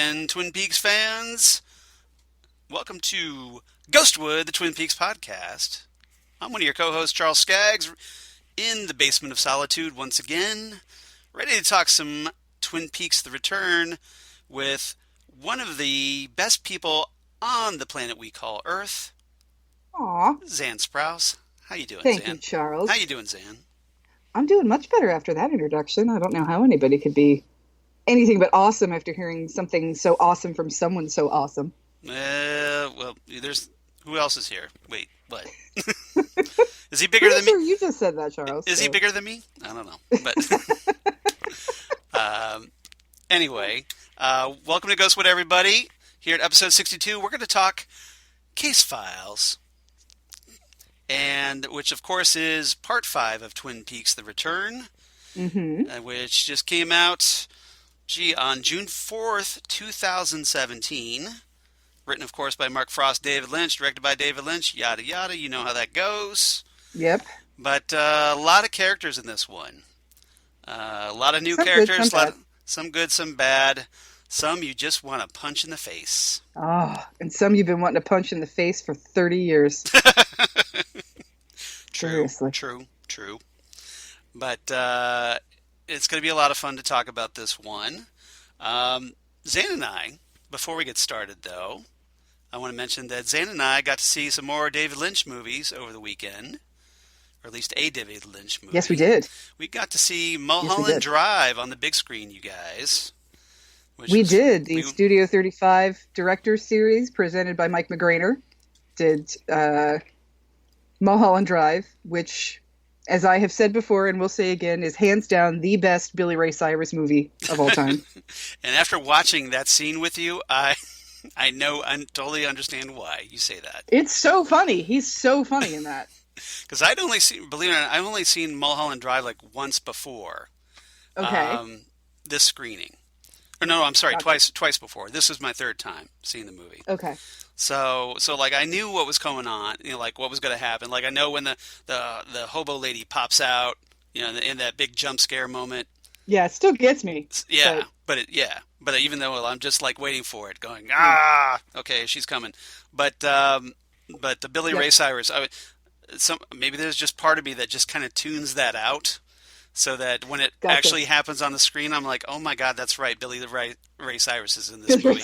again, Twin Peaks fans. Welcome to Ghostwood, the Twin Peaks podcast. I'm one of your co-hosts, Charles Skaggs, in the basement of solitude once again, ready to talk some Twin Peaks: The Return with one of the best people on the planet we call Earth. Aw. Xan Sprouse. How you doing, Thank Xan? you, Charles. How you doing, Xan? I'm doing much better after that introduction. I don't know how anybody could be anything but awesome after hearing something so awesome from someone so awesome. Well, there's... Who else is here? Wait, what? Is he bigger than me? Sure, you just said that, Charles. Is he bigger than me? I don't know. But anyway, welcome to Ghostwood, everybody. Here at episode 62, we're going to talk case files, and which, of course, is part 5 of Twin Peaks: The Return, which just came out, on June 4th, 2017. Written, of course, by Mark Frost, David Lynch, directed by David Lynch, yada yada. You know how that goes. Yep. But a lot of characters in this one. A lot of new Some characters. good, some good, some bad. Some you just want to punch in the face. Oh, and some you've been wanting to punch in the face for 30 years. Seriously. True. But it's going to be a lot of fun to talk about this one. Xan and I, before we get started, though, I want to mention that Xan and I got to see some more David Lynch movies over the weekend. Or at least a David Lynch movie. Yes, we did. We got to see Mulholland Drive on the big screen, you guys. We did. The Studio 35 Directors Series, presented by Mike McGrainer, did Mulholland Drive, which, as I have said before and will say again, is hands down the best Billy Ray Cyrus movie of all time. And after watching that scene with you, I totally understand why you say that. It's so funny. He's so funny in that. Because I've only seen Mulholland Drive like once before. Okay. This screening. Or no, I'm sorry, gotcha. twice before. This is my third time seeing the movie. Okay. So like I knew what was going on, like what was going to happen. Like I know when the hobo lady pops out, in that big jump scare moment. Yeah, it still gets me. Yeah, but even though I'm just like waiting for it, going okay, she's coming. But the Billy Ray Cyrus, maybe there's just part of me that just kind of tunes that out, so that when it actually happens on the screen, I'm like, oh my God, that's right, Billy Ray Cyrus is in this movie.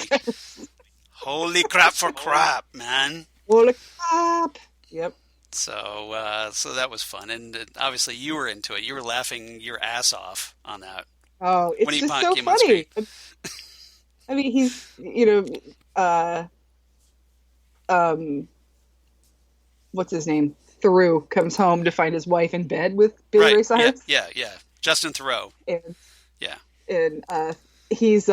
Holy crap for crap, man! Holy crap! Yep. So that was fun, and obviously you were into it. You were laughing your ass off on that. Oh, it's just so funny. I mean, he's what's his name? Thoreau comes home to find his wife in bed with Billy Ray Cyrus. Yeah. Justin Thoreau. And he's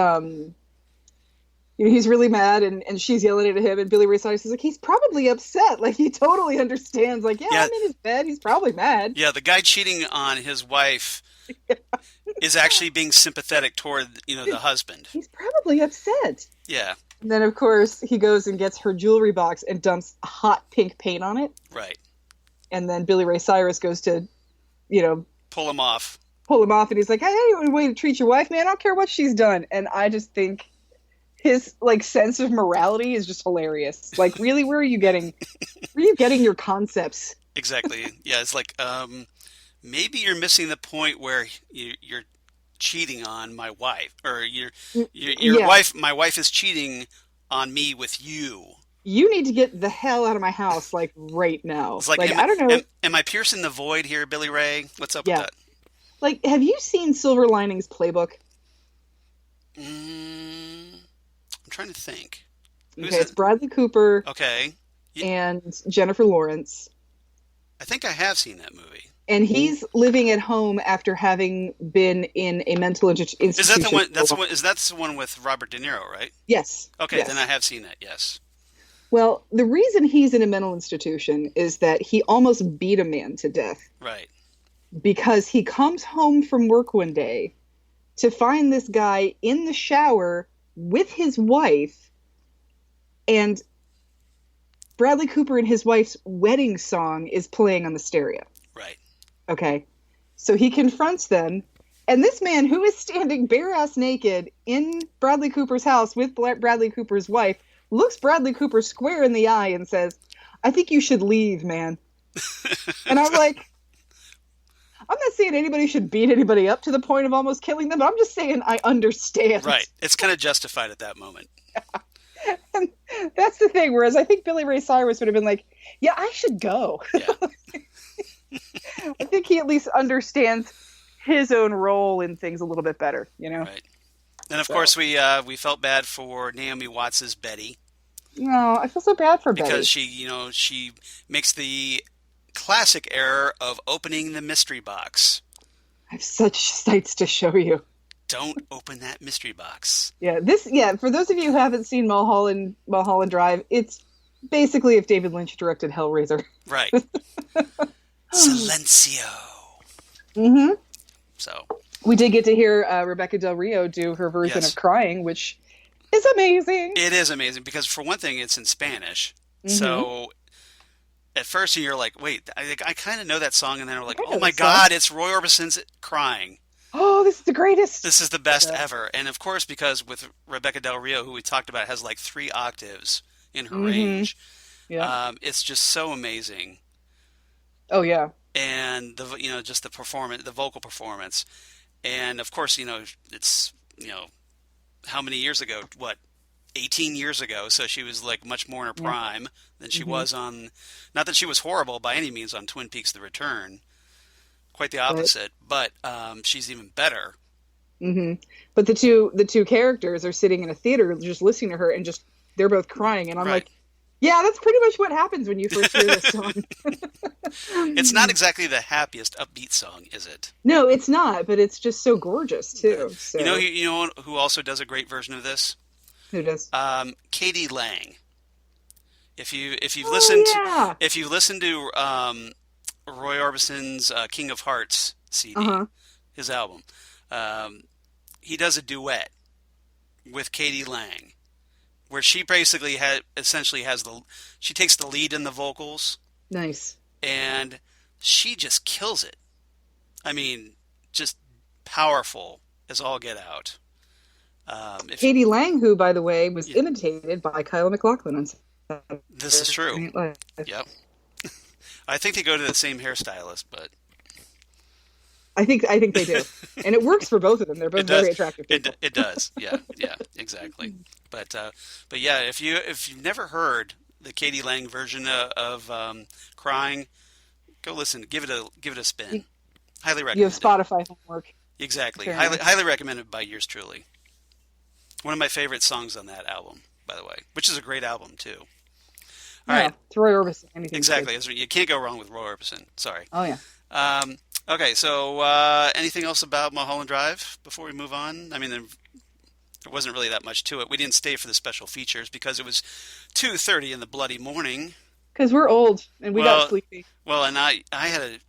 he's really mad, and she's yelling at him, and Billy Ray Cyrus is like, he's probably upset. Like, he totally understands. Like, I'm in his bed. He's probably mad. Yeah, the guy cheating on his wife is actually being sympathetic toward, the husband. He's probably upset. Yeah. And then, of course, he goes and gets her jewelry box and dumps hot pink paint on it. Right. And then Billy Ray Cyrus goes to, pull him off. And he's like, hey, way to treat your wife, man. I don't care what she's done. And I just think his sense of morality is just hilarious. Like, really, where are you getting your concepts? Exactly. Yeah, it's like, maybe you're missing the point where you're cheating on my wife, or your wife. My wife is cheating on me with you. You need to get the hell out of my house, like, right now. It's like I don't know. Am I piercing the void here, Billy Ray? What's up with that? Like, have you seen Silver Linings Playbook? I'm trying to think. Okay, it's Bradley Cooper. Okay. And Jennifer Lawrence. I think I have seen that movie. And he's living at home after having been in a mental institution. Is that the one? That's the one with Robert De Niro, right? Yes. Okay, yes. Then I have seen that. Yes. Well, the reason he's in a mental institution is that he almost beat a man to death. Right. Because he comes home from work one day to find this guy in the shower with his wife, and Bradley Cooper and his wife's wedding song is playing on the stereo. Right. Okay. So he confronts them, And this man, who is standing bare-ass naked in Bradley Cooper's house with Bradley Cooper's wife, looks Bradley Cooper square in the eye and says, "I think you should leave, man." And I'm like, I'm not saying anybody should beat anybody up to the point of almost killing them, but I'm just saying I understand. Right. It's kind of justified at that moment. And that's the thing. Whereas I think Billy Ray Cyrus would have been like, yeah, I should go. Yeah. I think he at least understands his own role in things a little bit better, you know? Right. And of course we felt bad for Naomi Watts' Betty. No, I feel so bad for Betty. Because she makes the classic error of opening the mystery box. I have such sights to show you. Don't open that mystery box. Yeah, for those of you who haven't seen Mulholland Drive, it's basically if David Lynch directed Hellraiser. Right. Silencio. Mm-hmm. So we did get to hear Rebecca Del Rio do her version of Crying, which is amazing. It is amazing because, for one thing, it's in Spanish. Mm-hmm. So at first you're like, wait, I kind of know that song, and then we're like, oh my God, it's Roy Orbison's Crying. Oh, this is the greatest. This is the best ever. And of course, because with Rebecca Del Rio, who we talked about, has like 3 octaves in her range. Yeah. It's just so amazing. Oh yeah. And just the performance, the vocal performance. And of course, it's, how many years ago? What, 18 years ago? So she was like much more in her prime than she was on, not that she was horrible by any means on Twin Peaks: The Return. Quite the opposite, but she's even better. Mm-hmm. But the two characters are sitting in a theater just listening to her, and just they're both crying, and I'm like, yeah, that's pretty much what happens when you first hear this song. It's not exactly the happiest upbeat song, is it? No, it's not, but it's just so gorgeous too. So. You know who also does a great version of this? Who does? Katie Lang. If you've listened to Roy Orbison's King of Hearts CD, his album, he does a duet with Katie Lang, where she basically she takes the lead in the vocals. Nice. And she just kills it. I mean, just powerful as all get out. Katie Lang, who, by the way, was imitated by Kyle MacLachlan on Saturday This is true. Yep. I think they go to the same hairstylist, but I think they do, and it works for both of them. They're both very attractive people. It does, yeah, exactly. But yeah, if you've never heard the Katie Lang version of Crying, go listen. Give it a spin. Highly recommend. You have Spotify homework. Exactly. Highly recommended by yours truly. One of my favorite songs on that album, by the way, which is a great album too. All right. It's Roy Orbison. Exactly. You can't go wrong with Roy Orbison. Sorry. Oh, yeah. Okay, so anything else about Mulholland Drive before we move on? I mean, there wasn't really that much to it. We didn't stay for the special features because it was 2:30 in the bloody morning. Because we're old and we got sleepy. Well, and I had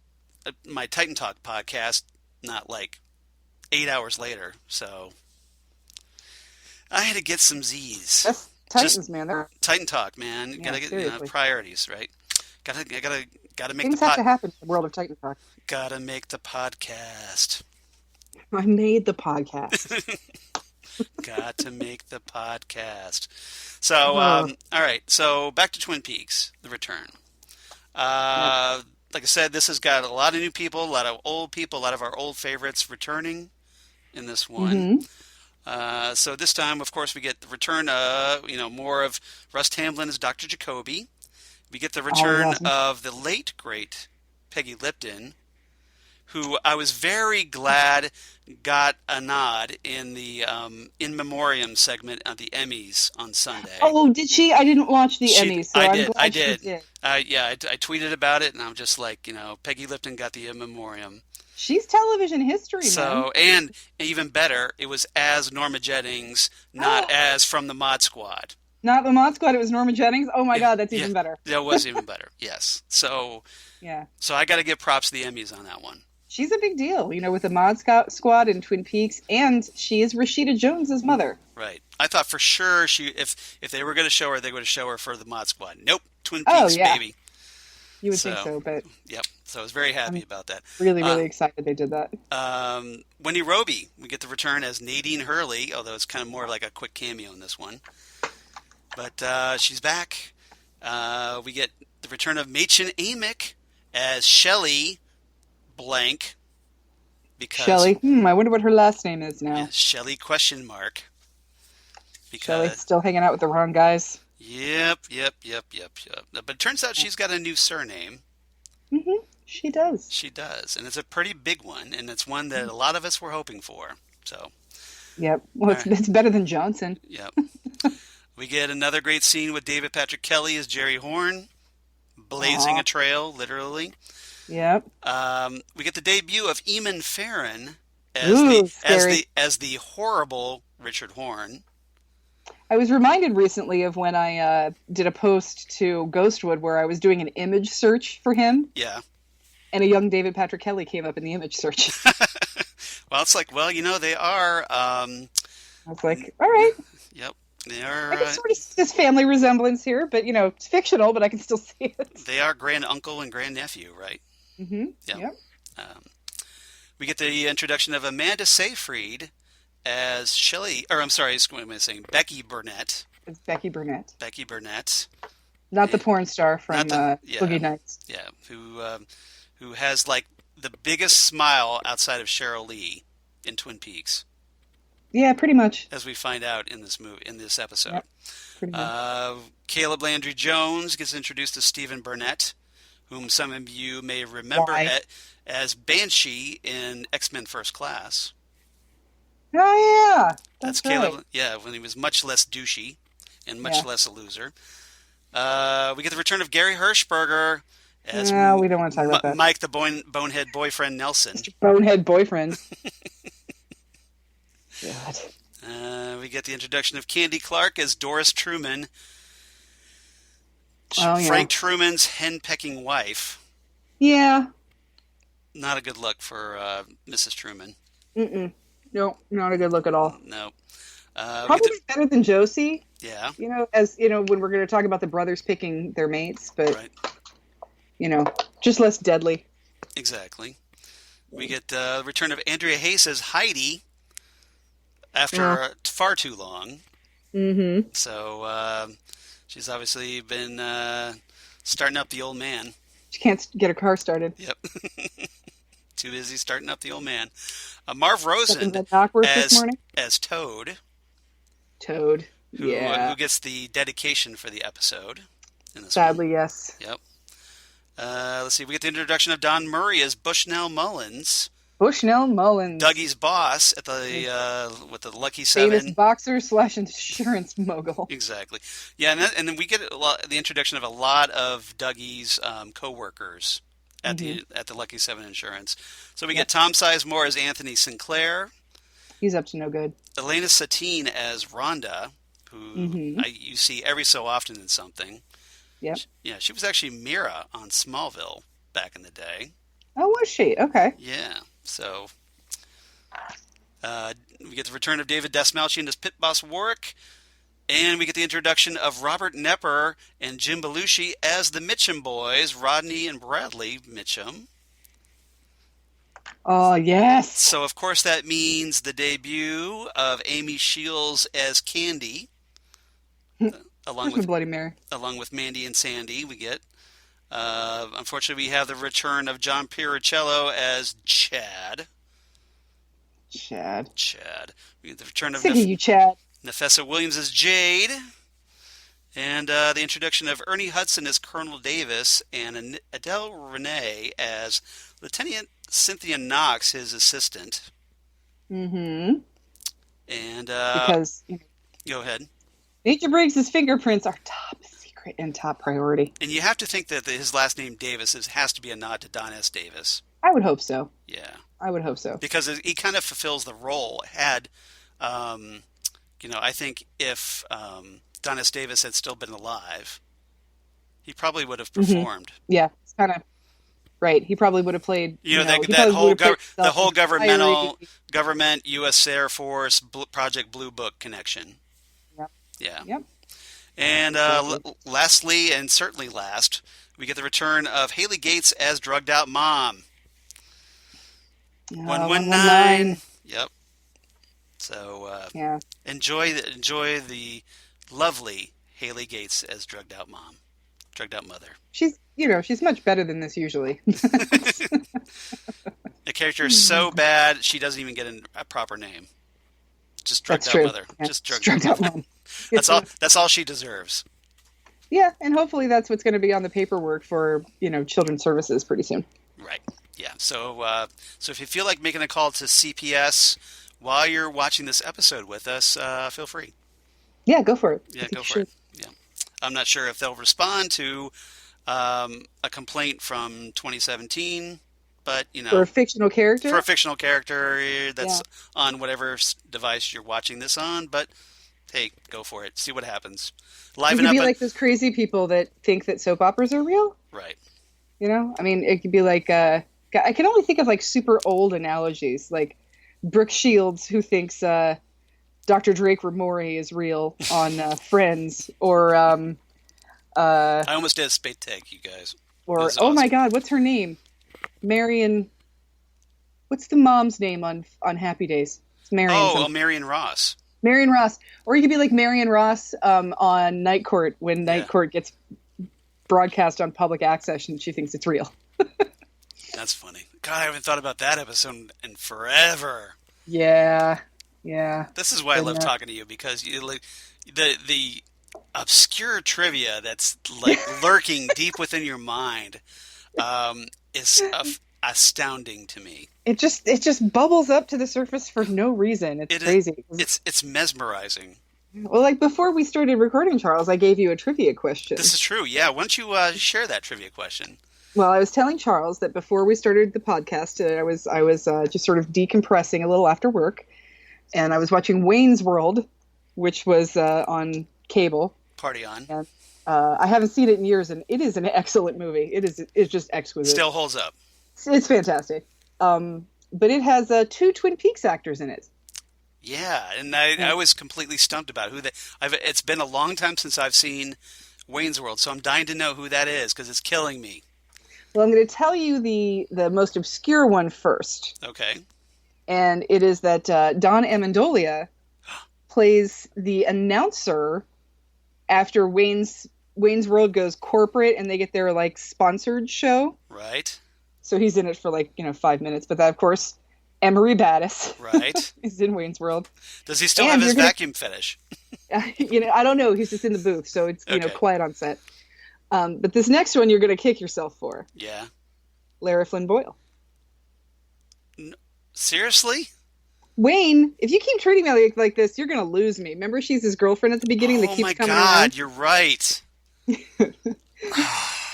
my Titan Talk podcast not like 8 hours later, so I had to get some Z's. That's Titans, man. Titan Talk, man. Yeah, gotta get priorities, right? Gotta make things have to happen in the world of Titan Talk. Gotta make the podcast. I made the podcast. Got to make the podcast. So, all right. So back to Twin Peaks: The Return. Like I said, this has got a lot of new people, a lot of old people, a lot of our old favorites returning in this one. Mm-hmm. So this time, of course, we get the return more of Russ Tamblyn as Dr. Jacoby. We get the return of the late, great Peggy Lipton, who I was very glad got a nod in the In Memoriam segment of the Emmys on Sunday. Oh, did she? I didn't watch the Emmys, so I did. I tweeted about it, and I'm just like, Peggy Lipton got the In Memoriam. She's television history, man. And even better, it was as Norma Jennings, not as from the Mod Squad. Not the Mod Squad, it was Norma Jennings? Oh my God, that's even better. That was even better, yes. So I got to give props to the Emmys on that one. She's a big deal, with the Mod Squad and Twin Peaks, and she is Rashida Jones's mother. Right. I thought for sure if they were going to show her, they would have shown her for the Mod Squad. Nope. Twin Peaks, baby. You would think So, so, but yep. So I was very happy I'm about that. really, Uh, really excited they did that. Wendy Roby, we get the return as Nadine Hurley, although it's kind of more like a quick cameo in this one. But she's back. We get the return of Mädchen Amick as Shelly blank because Shelly. I wonder what her last name is yeah, now. Shelly question mark Shelly because still hanging out with the wrong guys. yep. But it turns out she's got a new surname. She does. She does, and it's a pretty big one, and it's one that a lot of us were hoping for. So, Yep. Well, all right. it's better than Johnson. Yep. We get another great scene with David Patrick Kelly as Jerry Horne, blazing Aw. a trail, literally. Yep. We get the debut of Eamon Farren as Ooh, scary. the horrible Richard Horne. I was reminded recently of when I did a post to Ghostwood where I was doing an image search for him, Yeah. and a young David Patrick Kelly came up in the image search. Well, it's like, well, they are. I was like, all right, Yep, they are. I can sort of see this family resemblance here, but it's fictional, but I can still see it. They are grand uncle and grand nephew, right? Yeah. Yep. Um, we get the introduction of Amanda Seyfried as Shelley, or I'm sorry, what am I saying? Becky Burnett. It's Becky Burnett, Becky Burnett. not the porn star from Yeah, Boogie Nights. yeah, who has like the biggest smile outside of Cheryl Lee in Twin Peaks, Yeah, pretty much. as we find out in this episode. Yep, pretty much. Caleb Landry Jones gets introduced as Stephen Burnett, whom some of you may remember Why? as Banshee in X-Men First Class. Oh yeah, That's that's right. Caleb. Yeah, when he was much less douchey and much Yeah. less a loser. We get the return of Gary Hirschberger as No, we don't want to talk about that. Mike the bonehead boyfriend Nelson. Mr. Bonehead boyfriend. God. We get the introduction of Candy Clark as Doris Truman, Oh yeah. Frank Truman's hen-pecking wife. Yeah. Not a good look for Mrs. Truman. No, not a good look at all. No. Probably better than Josie. Yeah, When we're going to talk about the brothers picking their mates, but right. Just less deadly. Exactly. We get the return of Andrea Hayes as Heidi after far too long. Mm-hmm. So she's obviously been starting up the old man. She can't get a car started. Yep. Too busy starting up the old man. Marv Something Rosen that knock work this morning. as Toad, Toad. who gets the dedication for the episode in this Sadly, one. yes. Yep. Let's see. We get the introduction of Don Murray as Bushnell Mullins, Bushnell Mullins. Dougie's boss at the with the Lucky Seven. Famous boxer / insurance mogul. Exactly. Yeah, and then we get the introduction of a lot of Dougie's co-workers at the Lucky Seven Insurance. So we get Tom Sizemore as Anthony Sinclair, He's up to no good. Elena Satine as Rhonda, who you see every so often in something. Yep. Yeah, she was actually Mira on Smallville back in the day. Oh, was she? Okay. Yeah, so we get the return of David Dastmalchian as Pit Boss Warwick, and we get the introduction of Robert Nepper and Jim Belushi as the Mitchum boys, Rodney and Bradley Mitchum. Oh, yes. So, of course, that means the debut of Amy Shields as Candy, along with Bloody Mary. along with Mandy and Sandy. We get. Unfortunately, we have the return of John Piricello as Chad. Chad. We get the return of Sick of you, Chad. Nefessa Williams as Jade. And the introduction of Ernie Hudson as Colonel Davis and Adele Renee as Lieutenant Cynthia Knox, his assistant. Mm-hmm. And Because go ahead. Major Briggs' fingerprints are top secret and top priority. And you have to think that his last name Davis has to be a nod to Don S. Davis. I would hope so. Yeah. I would hope so. Because he kind of fulfills the role. I think if Don S. Davis had still been alive, he probably would have performed. Yeah, it's kind of right. He probably would have played. That whole government, U.S. Air Force, Project Blue Book connection. Yep. Yeah. Yep. And lastly, and certainly last, we get the return of Haley Gates as drugged out mom. 119. Yep. So Yeah. enjoy the lovely Haley Gates as drugged out mom, drugged out mother. She's much better than this usually. The character is so bad she doesn't even get a proper name. Just drugged out mother. Yeah. Just drugged out mom. That's all she deserves. Yeah, and hopefully that's what's going to be on the paperwork for children's services pretty soon. Right. Yeah. So if you feel like making a call to CPS while you're watching this episode with us, feel free. Yeah, go for it. Yeah, go for it. Yeah. I'm not sure if they'll respond to a complaint from 2017, but for a fictional character. For a fictional character that's on whatever device you're watching this on, but hey, go for it. See what happens. Liven it could be like those crazy people that think that soap operas are real. Right. I mean, it could be like I can only think of like super old analogies, like Brooke Shields, who thinks Dr. Drake Ramori is real on Friends, or I almost did a spade tag, you guys. Or awesome. My God, what's her name? Marion. What's the mom's name on Happy Days? It's Marion. Oh, Marion Ross. Marion Ross, or you could be like Marion Ross on Night Court when Night Court gets broadcast on public access and she thinks it's real. That's funny. God, I haven't thought about that episode in forever. Yeah. This is why I love talking to you, because you like the obscure trivia that's like lurking deep within your mind is astounding to me. It just bubbles up to the surface for no reason. It's crazy. It's mesmerizing. Well, like before we started recording, Charles, I gave you a trivia question. This is true. Yeah. Why don't you share that trivia question? Well, I was telling Charles that before we started the podcast, I was just sort of decompressing a little after work, and I was watching Wayne's World, which was on cable. Party on. And, I haven't seen it in years, and it is an excellent movie. It's just exquisite. Still holds up. It's fantastic. But it has 2 Twin Peaks actors in it. Yeah, and I was completely stumped about who it's been a long time since I've seen Wayne's World, so I'm dying to know who that is because it's killing me. Well, I'm going to tell you the most obscure one first. Okay. And it is that Don Amendolia plays the announcer after Wayne's World goes corporate and they get their like sponsored show. Right. So he's in it for 5 minutes, but that of course Emery Battis right is in Wayne's World. Does he still have his vacuum fetish? I don't know. He's just in the booth, so it's quiet on set. But this next one you're going to kick yourself for. Yeah. Lara Flynn Boyle. Seriously? Wayne, if you keep treating me like this, you're going to lose me. Remember, she's his girlfriend at the beginning that keeps coming around? Oh, my God, you're right.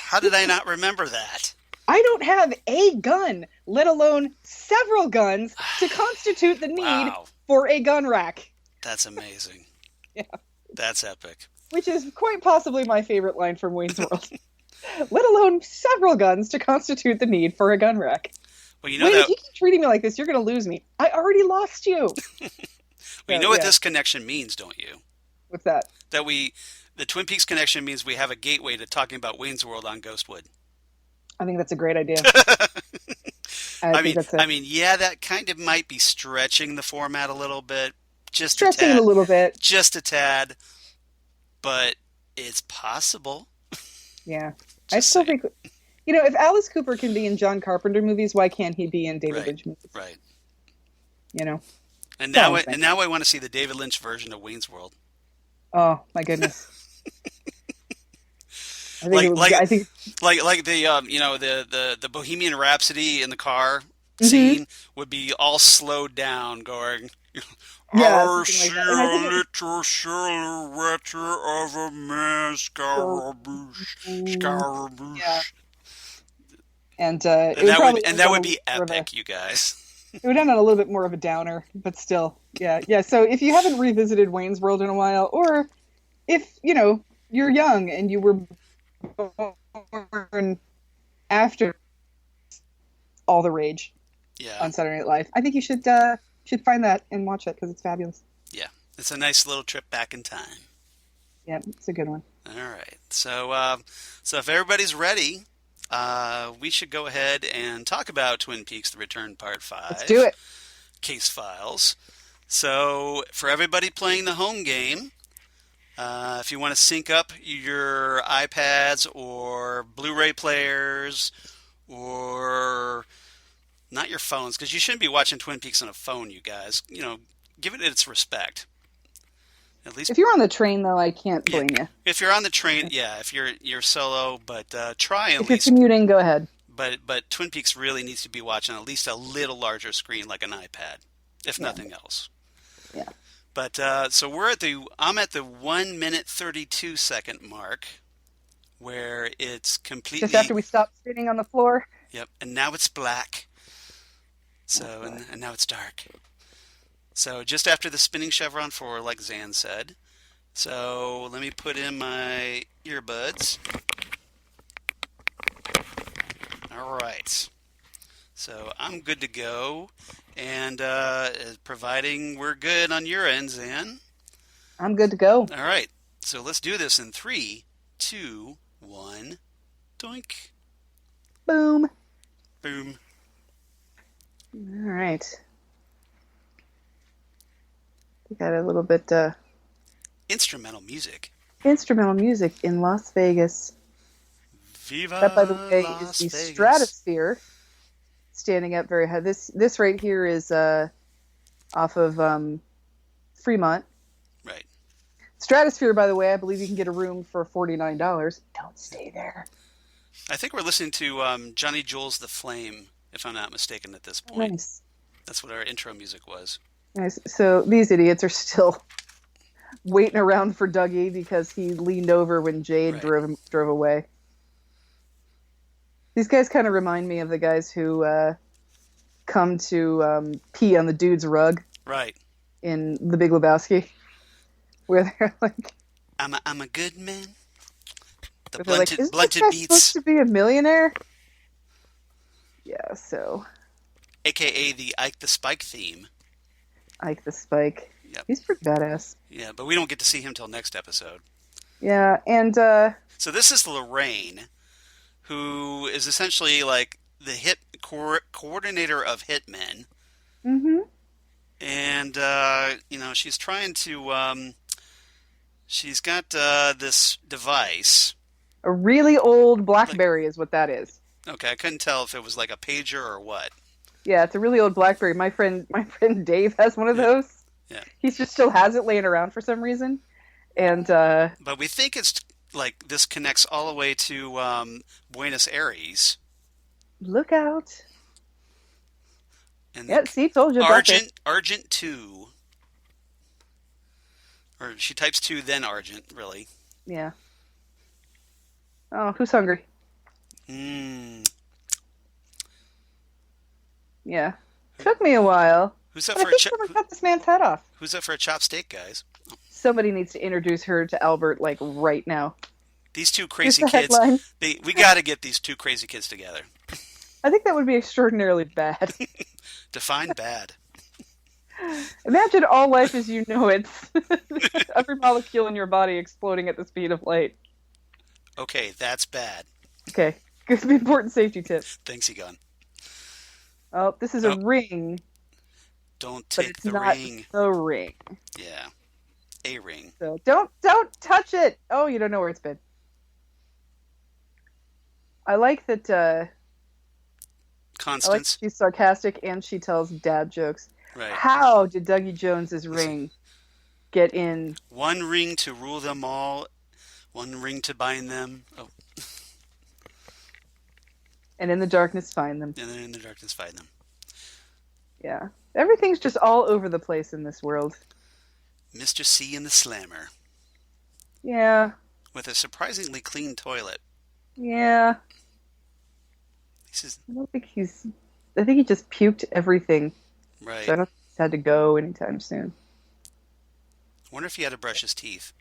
How did I not remember that? I don't have a gun, let alone several guns, to constitute the need for a gun rack. That's amazing. Yeah. That's epic. Which is quite possibly my favorite line from Wayne's World. Let alone several guns to constitute the need for a gun rack. Well, you know Wayne, if you keep treating me like this, you're going to lose me. I already lost you. Well, you know what this connection means, don't you? What's that? That the Twin Peaks connection means we have a gateway to talking about Wayne's World on Ghostwood. I think that's a great idea. I mean, yeah, that kind of might be stretching the format a little bit. Stretching it a little bit. Just a tad. But it's possible. Yeah. I still think, if Alice Cooper can be in John Carpenter movies, why can't he be in David Lynch movies? Right. And now I want to see the David Lynch version of Wayne's World. Oh, my goodness. Like the Bohemian Rhapsody in the car scene would be all slowed down, going, I see a little silhouette of a man, Scaramouche. Yeah. And that would be epic, you guys. It would end on a little bit more of a downer, but still, yeah. So if you haven't revisited Wayne's World in a while, or if you're young and you were born after all the rage on Saturday Night Live, I think you should find that and watch it because it's fabulous. Yeah, it's a nice little trip back in time. Yeah, it's a good one. All right. So if everybody's ready, we should go ahead and talk about Twin Peaks: The Return Part Let's do 5, it. Case Files. So for everybody playing the home game, if you want to sync up your iPads or Blu-ray players or not your phones, because you shouldn't be watching Twin Peaks on a phone, you guys. Give it its respect. At least If you're on the train, though, I can't yeah, blame you. if you're on the train, yeah. If you're solo, but try at If you're least. commuting, go ahead. But Twin Peaks really needs to be watching at least a little larger screen, like an iPad, if nothing else. Yeah. But so I'm at the 1 minute 32-second mark, where it's completely Just after we stopped spinning on the floor. Yep, and now it's black. So and now it's dark. So just after the spinning chevron for, like Xan said. So let me put in my earbuds. All right. So I'm good to go. And providing we're good on your end, Xan. I'm good to go. All right. So let's do this in 3, 2, 1. Doink. Boom. Boom. All right. We got a little bit Instrumental music. instrumental music in Las Vegas. Viva That, by the way, Las is the Vegas. Stratosphere, standing up very high. This right here is off of Fremont. Right. Stratosphere, by the way, I believe you can get a room for $49. Don't stay there. I think we're listening to Johnny Jules the Flame, if I'm not mistaken, at this point. Nice. That's what our intro music was. Nice. So these idiots are still waiting around for Dougie because he leaned over when Jade drove away. These guys kind of remind me of the guys who come to pee on the dude's rug. Right. In The Big Lebowski, where they're like, I'm a good man. The blunted blunted this guy beats. supposed to be a millionaire? Yeah, so a.k.a. the Ike the Spike theme. Ike the Spike. Yep. He's pretty badass. Yeah, but we don't get to see him till next episode. Yeah, and So this is Lorraine, who is essentially like the hit coordinator of hitmen. mm-hmm. And she's trying to she's got this device. A really old BlackBerry is what that is. Okay, I couldn't tell if it was like a pager or what. Yeah, it's a really old BlackBerry. My friend Dave has one of those. Yeah. He just still has it laying around for some reason. And but we think it's like this connects all the way to Buenos Aires. Look out. And yeah, see, told you. Argent 2. Or she types 2, then Argent, really. Yeah. Oh, who's hungry? Yeah. Took me a while. Who's up but for I think someone cut this man's head off. Who's up for a chop steak, guys? Somebody needs to introduce her to Albert, like, right now. These two crazy kids. Headline. We got to get these two crazy kids together. I think that would be extraordinarily bad. Define bad. Imagine all life as you know it. Every molecule in your body exploding at the speed of light. Okay, that's bad. Okay. Good important safety tip. Thanks, Egon. Oh, this is a ring. Don't take the ring. The ring. Yeah. A ring. So don't touch it. Oh, you don't know where it's been. I like that Constance. she's sarcastic and she tells dad jokes. Right. How did Dougie Jones's ring get in? One ring to rule them all, one ring to bind them. Oh. And in the darkness find them. And then in the darkness find them. Yeah. Everything's just all over the place in this world. Mr. C and the Slammer. Yeah. With a surprisingly clean toilet. Yeah. I think he just puked everything. Right. So I don't think he's had to go anytime soon. I wonder if he had to brush his teeth.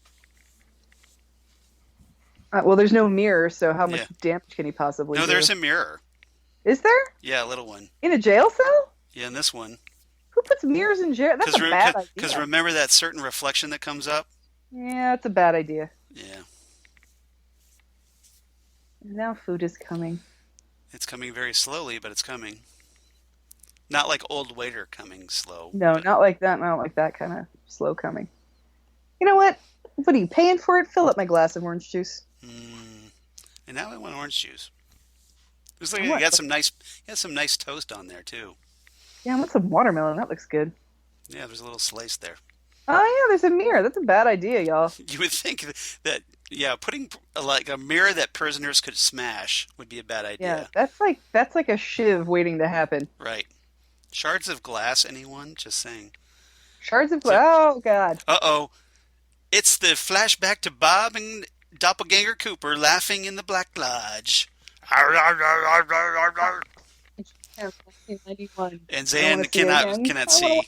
Well, there's no mirror, so how much damage can he possibly do? No, there's a mirror. Is there? Yeah, a little one. In a jail cell? Yeah, in this one. Who puts mirrors in jail? That's a bad idea. Because remember that certain reflection that comes up? Yeah, it's a bad idea. Yeah. Now food is coming. It's coming very slowly, but it's coming. Not like old waiter coming slow, No, but not like that. Not like that kind of slow coming. You know what? What are you paying for it? Fill up my glass of orange juice. and now I want orange juice. Looks like I you want, got some nice toast on there too. yeah, I want some watermelon. That looks good. Yeah, there's a little slice there. Oh yeah, there's a mirror. That's a bad idea, y'all. You would think that yeah, putting like a mirror that prisoners could smash would be a bad Yeah, idea. that's like a shiv waiting to happen. Right. Shards of glass, anyone? Just saying. Shards of So, glass. Oh god. uh-oh. It's the flashback to Bob and Doppelganger Cooper laughing in the Black Lodge. Yeah, 1991. And I don't wanna Xan see it again. cannot see.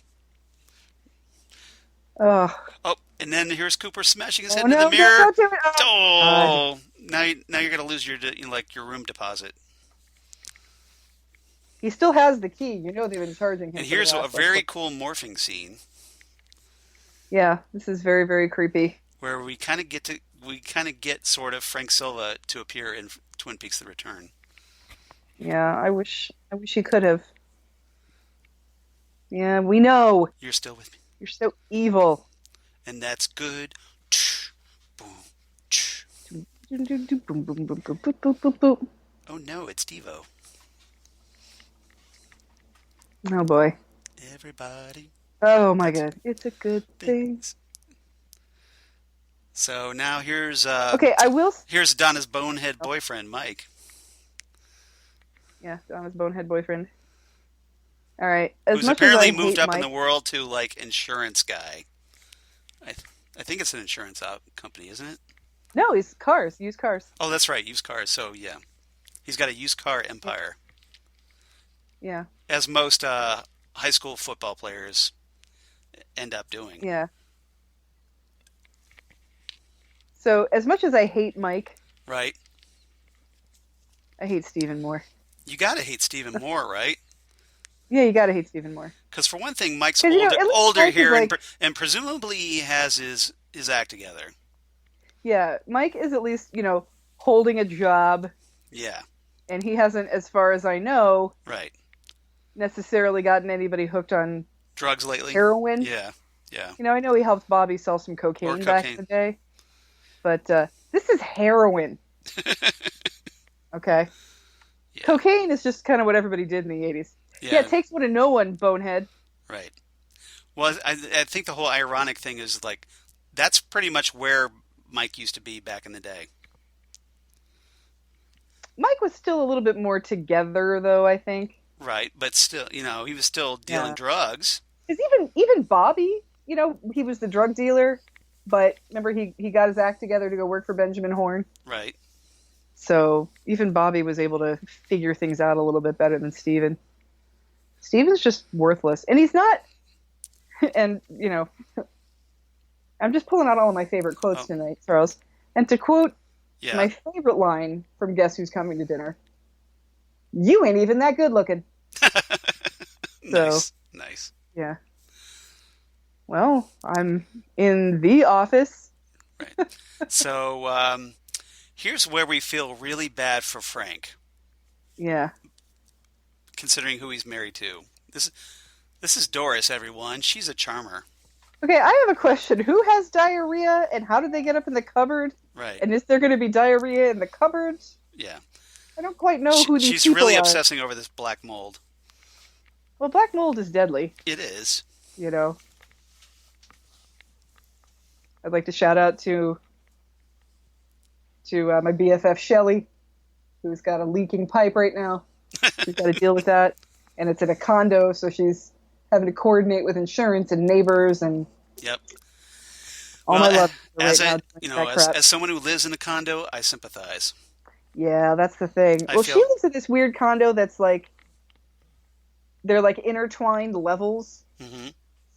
Oh. Oh, and then here's Cooper smashing his Oh head into no! the mirror. Don't do it! Oh, Oh, now you're gonna lose your your room deposit. he still has the key. You know they've been charging him. And for here's the a last very one. cool morphing scene Yeah, this is very very creepy. where we kind of get sort of Frank Silva to appear in Twin Peaks: The Return. Yeah, I wish he could have. Yeah, we know You're still with me, you're so evil. and that's good. Boom. Boom, boom, boom, boom, boom, boom, boom, boom, boom. Oh no, it's Devo. Oh boy. Everybody Oh my god. It's a good thing. thinks. So now Okay, I will. here's Donna's bonehead boyfriend, Mike. Yeah, Donna's bonehead boyfriend. All right. As Who's much as apparently I moved hate up Mike, in the world to like insurance guy. I think it's an insurance company, isn't it? no, he's cars, used cars. Oh, that's right, used cars. So yeah, he's got a used car empire, Yeah, as most high school football players end up doing. yeah. So as much as I hate Mike, Right? I hate Steven more. You gotta hate Stephen Moore, right? Yeah, you gotta hate Steven more. Because for one thing, Mike's 'Cause, you know, at least older Mike is here, like- and presumably he has his act together. Yeah, Mike is at least, holding a job, Yeah, and he hasn't, as far as I know, right. necessarily gotten anybody hooked on Drugs lately. heroin. Yeah, yeah. I know he helped Bobby sell some cocaine back in the day, but this is heroin. Okay. Yeah. Cocaine is just kind of what everybody did in the 80s. Yeah, it takes one to know one, bonehead. Right. Well, I think the whole ironic thing is like that's pretty much where Mike used to be back in the day. Mike was still a little bit more together, though, I think. Right, but still, he was still dealing drugs. Because even Bobby, he was the drug dealer, but remember he got his act together to go work for Benjamin Horne. Right. So even Bobby was able to figure things out a little bit better than Steven. Steven's just worthless. And he's not, and, I'm just pulling out all of my favorite quotes tonight, Charles. And to quote my favorite line from Guess Who's Coming to Dinner, you ain't even that good looking. Nice. Yeah. Well, I'm in the office. Right. So here's where we feel really bad for Frank. Yeah. Considering who he's married to. This is Doris, everyone. She's a charmer. Okay, I have a question. Who has diarrhea, and how did they get up in the cupboard? Right. And is there going to be diarrhea in the cupboard? Yeah. I don't quite know who these She's people really are. obsessing over this black mold. Well, black mold is deadly. It is. I'd like to shout out to my BFF Shelly, who's got a leaking pipe right now. She's got to deal with that, and it's in a condo, so she's having to coordinate with insurance and neighbors and. Yep. All my love as right now. as someone who lives in a condo, I sympathize. Yeah, that's the thing. She lives in this weird condo that's like they're like intertwined levels. Mm-hmm.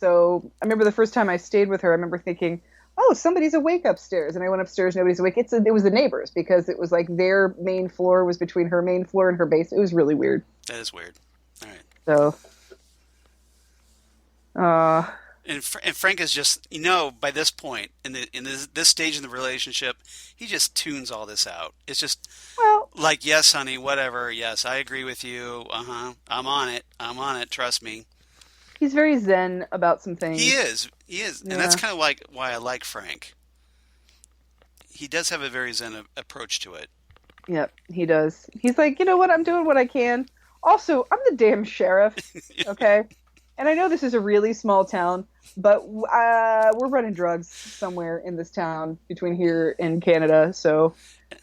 So I remember the first time I stayed with her, I remember thinking, "Oh, somebody's awake upstairs," and I went upstairs, nobody's awake. It was the neighbors because it was like their main floor was between her main floor and her base. It was really weird. That is weird. All right. So, And Frank is just, by this point in this stage in the relationship, he just tunes all this out. It's just Well, like, yes, honey, whatever. Yes, I agree with you. Uh-huh. I'm on it. I'm on it. Trust me. he's very zen about some He things. is. He is. And that's Yeah. kind of like why I like Frank. He does have a very zen approach to it. Yep, he does. He's like, you know what? I'm doing what I can. Also, I'm the damn sheriff, okay? And I know this is a really small town, but we're running drugs somewhere in this town between here and Canada, so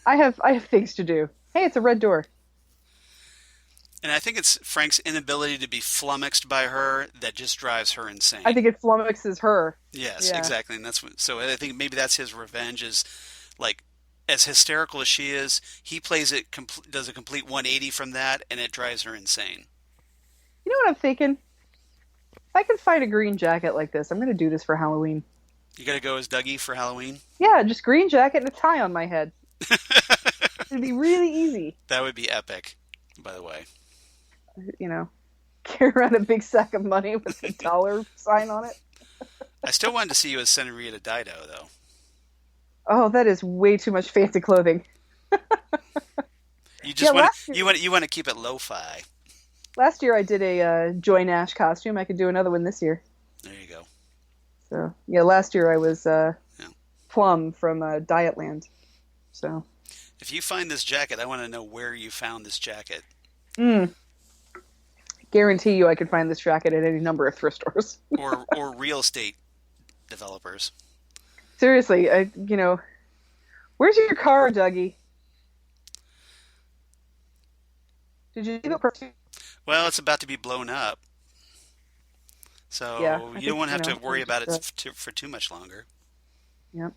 I have things to do. Hey, it's a red door. And I think it's Frank's inability to be flummoxed by her that just drives her I insane. think it flummoxes her. Yes, Yeah. exactly. And so I think maybe that's his revenge is like as hysterical as she is, he plays it does a complete 180 from that and it drives her insane. You know what I'm thinking? If I can find a green jacket like this, I'm going to do this for Halloween. You got to go as Dougie for Halloween? Yeah, just green jacket and a tie on my head. It'd be really easy, That would be epic, by the way. you know. Carry around a big sack of money with a dollar sign on it. I still wanted to see you as Senorita Dido, though. Oh, that is way too much fancy clothing. You Yeah, just want to you want to keep it lo-fi. last year I did a Joy Nash costume. I could do another one this year. There you go. So yeah, last year I was Yeah. Plum from Dietland. So If you find this jacket, I want to know where you found this jacket. guarantee you I could find this jacket at any number of thrift stores. or real estate developers. Seriously, where's your car, Dougie? Did you leave it? Well, it's about to be blown up, Yeah, so I you don't think want to have to I'm worry about it just, for too much longer. yep.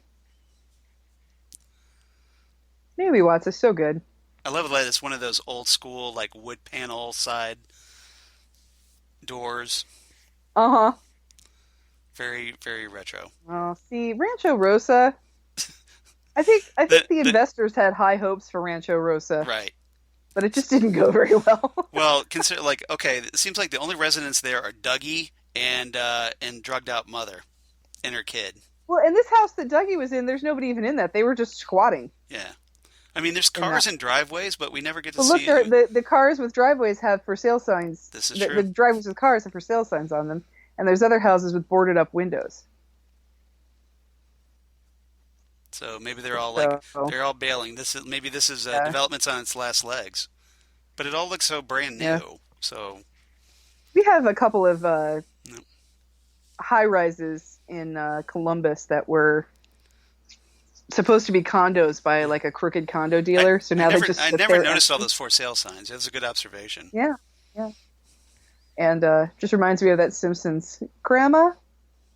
Naomi Watts is so good. I love that it's one of those old school like wood panel side doors, Uh huh. very very retro. Oh, see, Rancho Rosa. I think the The investors had high hopes for Rancho Rosa, right. but it just didn't go very well. Well, consider like okay, it seems like the only residents there are Dougie and drugged out mother and her kid. Well, in this house that Dougie was in, there's nobody even in that. They were just squatting Yeah, I mean there's in that. cars and driveways, but we never get to But look, see any. the cars with driveways have for sale signs. This is The true. driveways with cars have for sale signs on them, and there's other houses with boarded up windows. So maybe they're all like So they're all bailing. This is yeah, development's on its last legs, but it all looks so brand yeah. new. So We have a couple of no. high rises in Columbus that were supposed to be condos by like a crooked condo I dealer. So I now they never just I sit never there noticed all empty. those for sale signs. That's a good observation. Yeah, yeah. And just reminds me of that Simpsons. Grandma,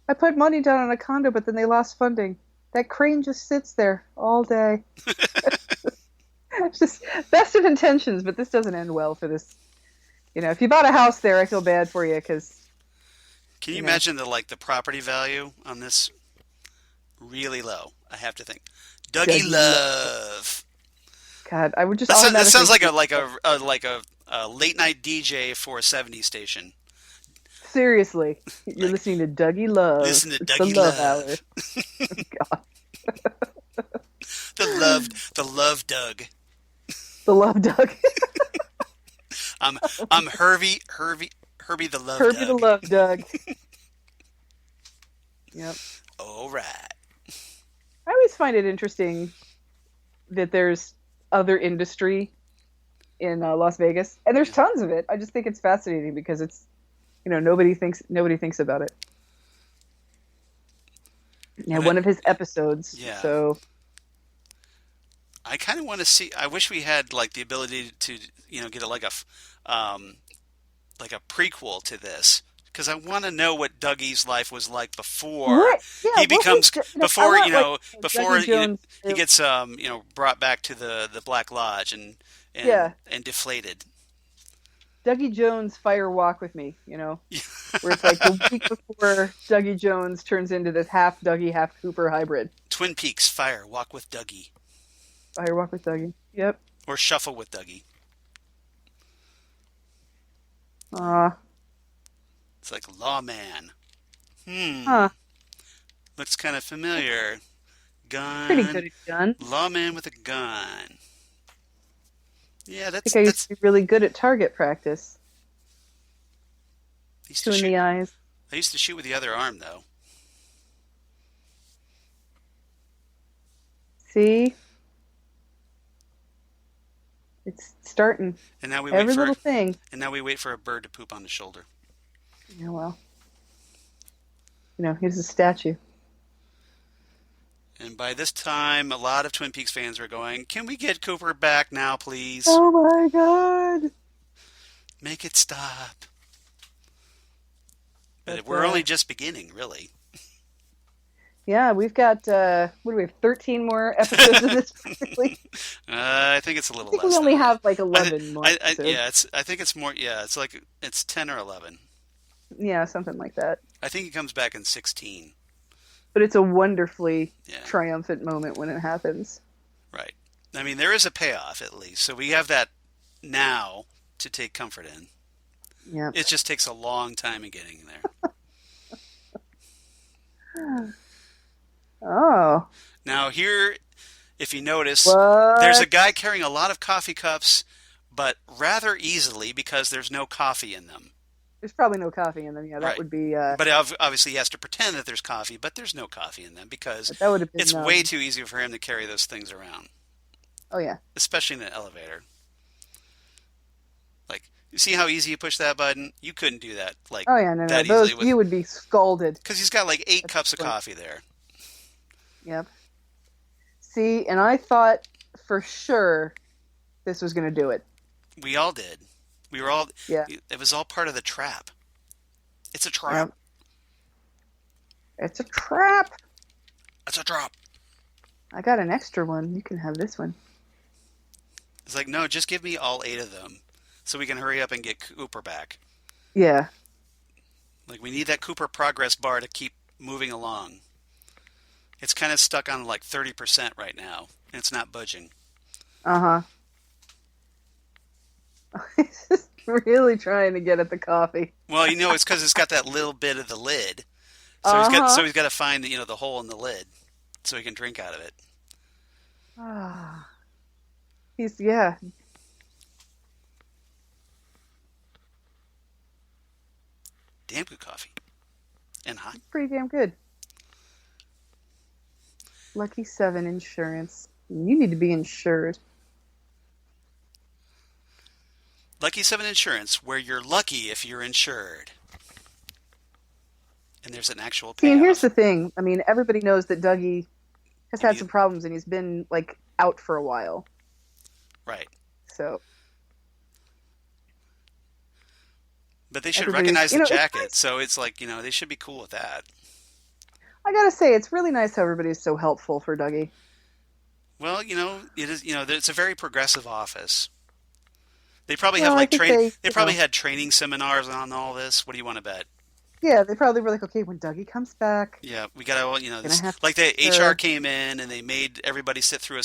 I put money down on a condo, but then they lost funding. That crane just sits there all day. It's just best of intentions, but this doesn't end well for this. If you bought a house there, I feel bad for you because, Can you you know, imagine the property value on this really low? I have to think. Dougie Dougie Love. Love. God, I would just That automatically sounds like a think, like a late night DJ for a '70s station. seriously, you're Like listening to Dougie Love. listen to It's the Dougie love hour. Love, God, the love Doug. the love Doug. I'm Herbie the love Herbie the Doug. love Doug. Yep. All right. I always find it interesting that there's other industry in Las Vegas, and there's Yeah. tons of it. I just think it's fascinating because it's nobody thinks about it. Yeah, And one of his episodes. yeah, So I kind of want to see. I wish we had like the ability to get um like a prequel to this because I want to know what Dougie's life was like before what? Yeah, he what was becomes I before want like before Dougie Jones. he gets brought back to the Black Lodge Yeah, and deflated. Dougie Jones Fire Walk with Me. Where it's like the week before Dougie Jones turns into this half Dougie, half Cooper hybrid. Twin Peaks Fire Walk with Dougie Fire Walk with Dougie. Yep. or Shuffle with Dougie. Aw. It's like Lawman. Hmm. Huh. Looks kind of familiar. Pretty good Gun. at gun. Lawman with a gun. Yeah, I think I used that's. to be really good at target practice. I used to Two in shoot. the eyes. I used to shoot with the other arm though. See? It's starting. And now we wait Every for. little thing. And now we wait for a bird to poop on the shoulder. Yeah, well. Here's a statue. And by this time, a lot of Twin Peaks fans were going, "Can we get Cooper back now, please? Oh my god! Make it stop." But But, we're only just beginning, really. yeah, we've got, what do we have, 13 more episodes of this, practically? I think it's a I little think less we only than that. have, like, 11 more. Yeah, I think it's more. Yeah, it's like it's 10 or 11. Yeah, something like that. I think he comes back in 16. But it's a wonderfully Yeah, triumphant moment when it happens. right. I mean, there is a payoff at least, so we have that now to take comfort in. Yeah. It just takes a long time in getting there. Oh. Now here, if you notice, What? there's a guy carrying a lot of coffee cups, but rather easily because there's no coffee in them. There's probably no coffee in them. Yeah, that Right. would be. But obviously he has to pretend that there's coffee, but there's no coffee in them because That would have been. it's way too easy for him to carry those things around, Oh yeah. especially in an elevator. Like, you see how easy you push that button? You couldn't do that like Oh yeah. No. that Those easily with, you would be scalded. because he's got like 8 That's cups of the point. coffee there. Yep. See, and I thought for sure this was going to do it. We all did. We were all. Yeah. It was all part of the trap. It's a trap. Yep. It's a trap. It's a trap. I got an extra one. You can have this one. It's like, no, just give me all 8 of them so we can hurry up and get Cooper back. Yeah. Like, we need that Cooper progress bar to keep moving along. It's kind of stuck on like 30% right now, and it's not budging. Uh huh. He's just really trying to get at the coffee. Well, it's because it's got that little bit of the lid. So he's got to find the hole in the lid so he can drink out of it. Ah. Yeah. Damn good coffee. And hot. Pretty damn good. Lucky 7 insurance. You need to be insured. Lucky 7 Insurance, where you're lucky if you're insured. And there's an actual See, and payoff. here's the thing. I mean, everybody knows that Dougie has had you- some problems and he's been, like, out for a while. Right. So, But they should Everybody's- recognize you the know, it's jacket, nice. so it's like, they should be cool with that. I gotta say, it's really nice how everybody's so helpful for Dougie. Well, it is, it's a very progressive office. They probably Well, have I like think they probably had training seminars on all this. What do you want to bet? Yeah, they probably were like, okay, when Dougie comes back, Yeah, we got to, Gonna have to like the sure. HR came in and they made everybody sit through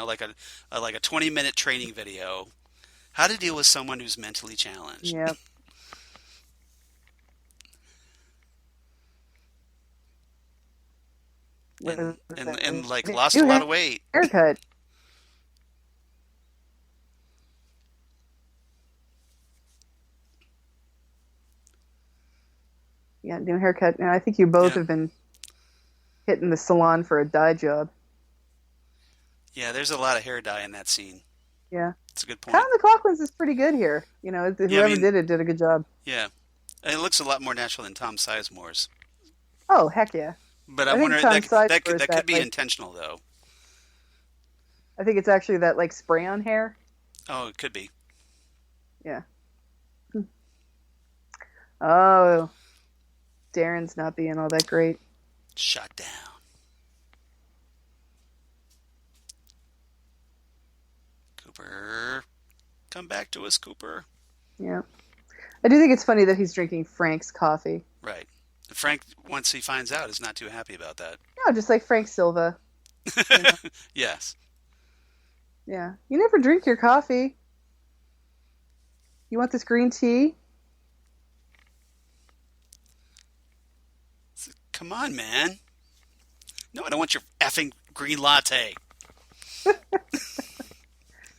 like a 20-minute training video. How to deal with someone who's mentally challenged. yep. And like lost a lot of weight. Haircut. Yeah, new haircut. And I think you both Yeah. have been hitting the salon for a dye job. Yeah, there's a lot of hair dye in that scene. Yeah. It's a good point. Count the Clockwoods is pretty good here. Whoever did it did a good job. Yeah, and it looks a lot more natural than Tom Sizemore's. Oh, heck yeah. But I I'm think wondering Tom that Sizemore's could that, be like- intentional though. I think it's actually that, like, spray on hair. Oh, it could be. Yeah. Oh. Darren's not being all that great. Shot down. Cooper, come back to us, Cooper. Yeah. I do think it's funny that he's drinking Frank's coffee. Right. Frank, once he finds out, is not too happy about that. Yeah, just like Frank Silva. Yes. Yeah. You never drink your coffee. You want this green tea? Come on, man. No, I don't want your effing green latte.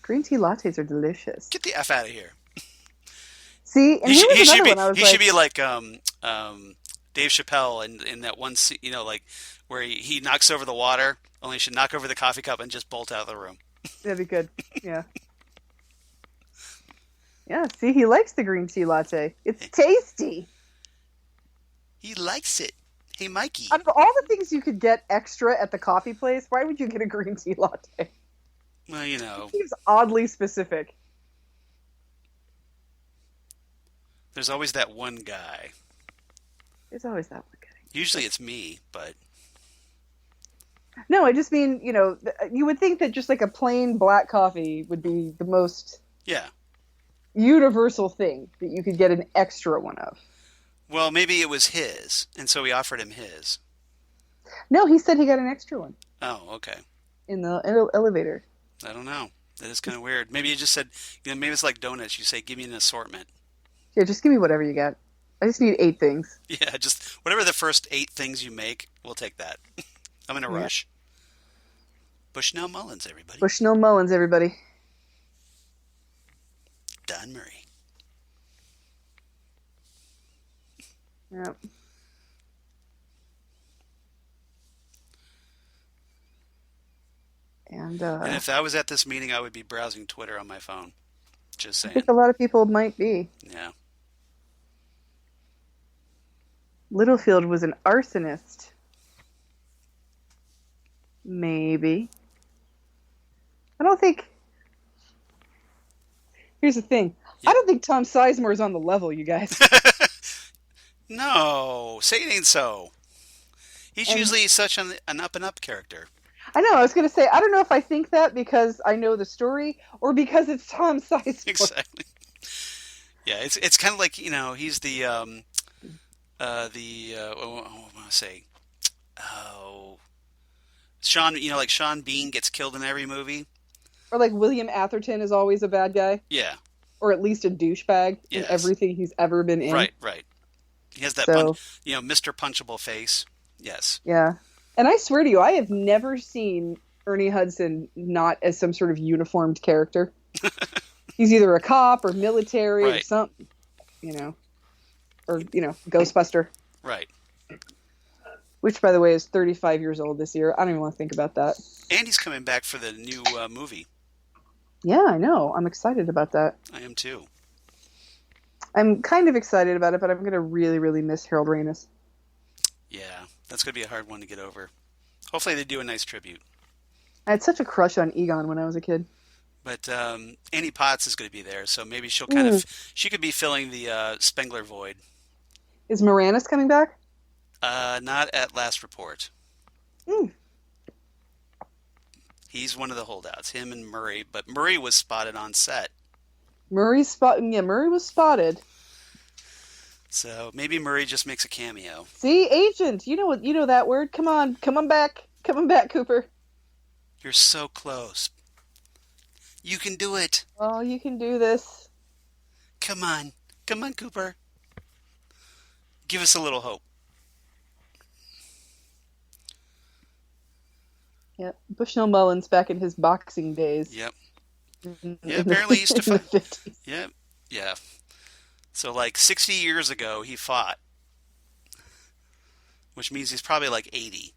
Green tea lattes are delicious. Get the F out of here. See, and here was another one. I was he like, should be like Dave Chappelle in that one scene, like where he knocks over the water. Only he should knock over the coffee cup and just bolt out of the room. that'd be good. Yeah. Yeah, see, he likes the green tea latte. It's tasty. He likes it. Hey, Mikey. Out of all the things you could get extra at the coffee place, why would you get a green tea latte? Well, you know. It seems oddly specific. There's always that one guy. There's always that one guy. Usually it's me, but... No, I just mean, you would think that just like a plain black coffee would be the most universal thing that you could get an extra one of. Well, maybe it was his, and so we offered him his. No, he said he got an extra one. Oh, okay. In the elevator. I don't know. That is kind of weird. Maybe you just said, maybe it's like donuts. You say, give me an assortment. Yeah, just give me whatever you got. I just need 8 things. Yeah, just whatever the first 8 things you make, we'll take that. I'm in a rush. Bushnell Mullins, everybody. Bushnell Mullins, everybody. Don Murray. Yep. And if I was at this meeting, I would be browsing Twitter on my phone. Just saying. I think a lot of people might be. Yeah. Littlefield was an arsonist. Maybe. I don't think... Here's the thing. Yeah. I don't think Tom Sizemore is on the level, you guys. No, say it ain't so. He's usually such an up-and-up character. I know, I was going to say, I don't know if I think that because I know the story or because it's Tom Sizemore. Exactly. Yeah, it's kind of like, he's the, what do I want to say? Oh, Sean, like Sean Bean gets killed in every movie. Or like William Atherton is always a bad guy. Yeah. Or at least a douchebag in everything he's ever been in. Right. He has that, Mr. Punchable face. Yes. Yeah. And I swear to you, I have never seen Ernie Hudson not as some sort of uniformed character. He's either a cop or military or something, or, Ghostbuster. Right. Which, by the way, is 35 years old this year. I don't even want to think about that. And he's coming back for the new movie. Yeah, I know. I'm excited about that. I am too. I'm kind of excited about it, but I'm going to really, really miss Harold Ramis. Yeah, that's going to be a hard one to get over. Hopefully they do a nice tribute. I had such a crush on Egon when I was a kid. But Annie Potts is going to be there, so maybe she'll she could be filling the Spengler void. Is Moranis coming back? Not at last report. Mm. He's one of the holdouts, him and Murray, but Murray was spotted on set. Murray was spotted. So maybe Murray just makes a cameo. See, agent, you know that word. Come on back, Cooper. You're so close. You can do it. Oh, you can do this. Come on, Cooper. Give us a little hope. Yep, Bushnell Mullins back in his boxing days. Yep. Yeah, apparently he used to fight. 50s. Yep. Yeah. So, 60 years ago, he fought. Which means he's probably 80.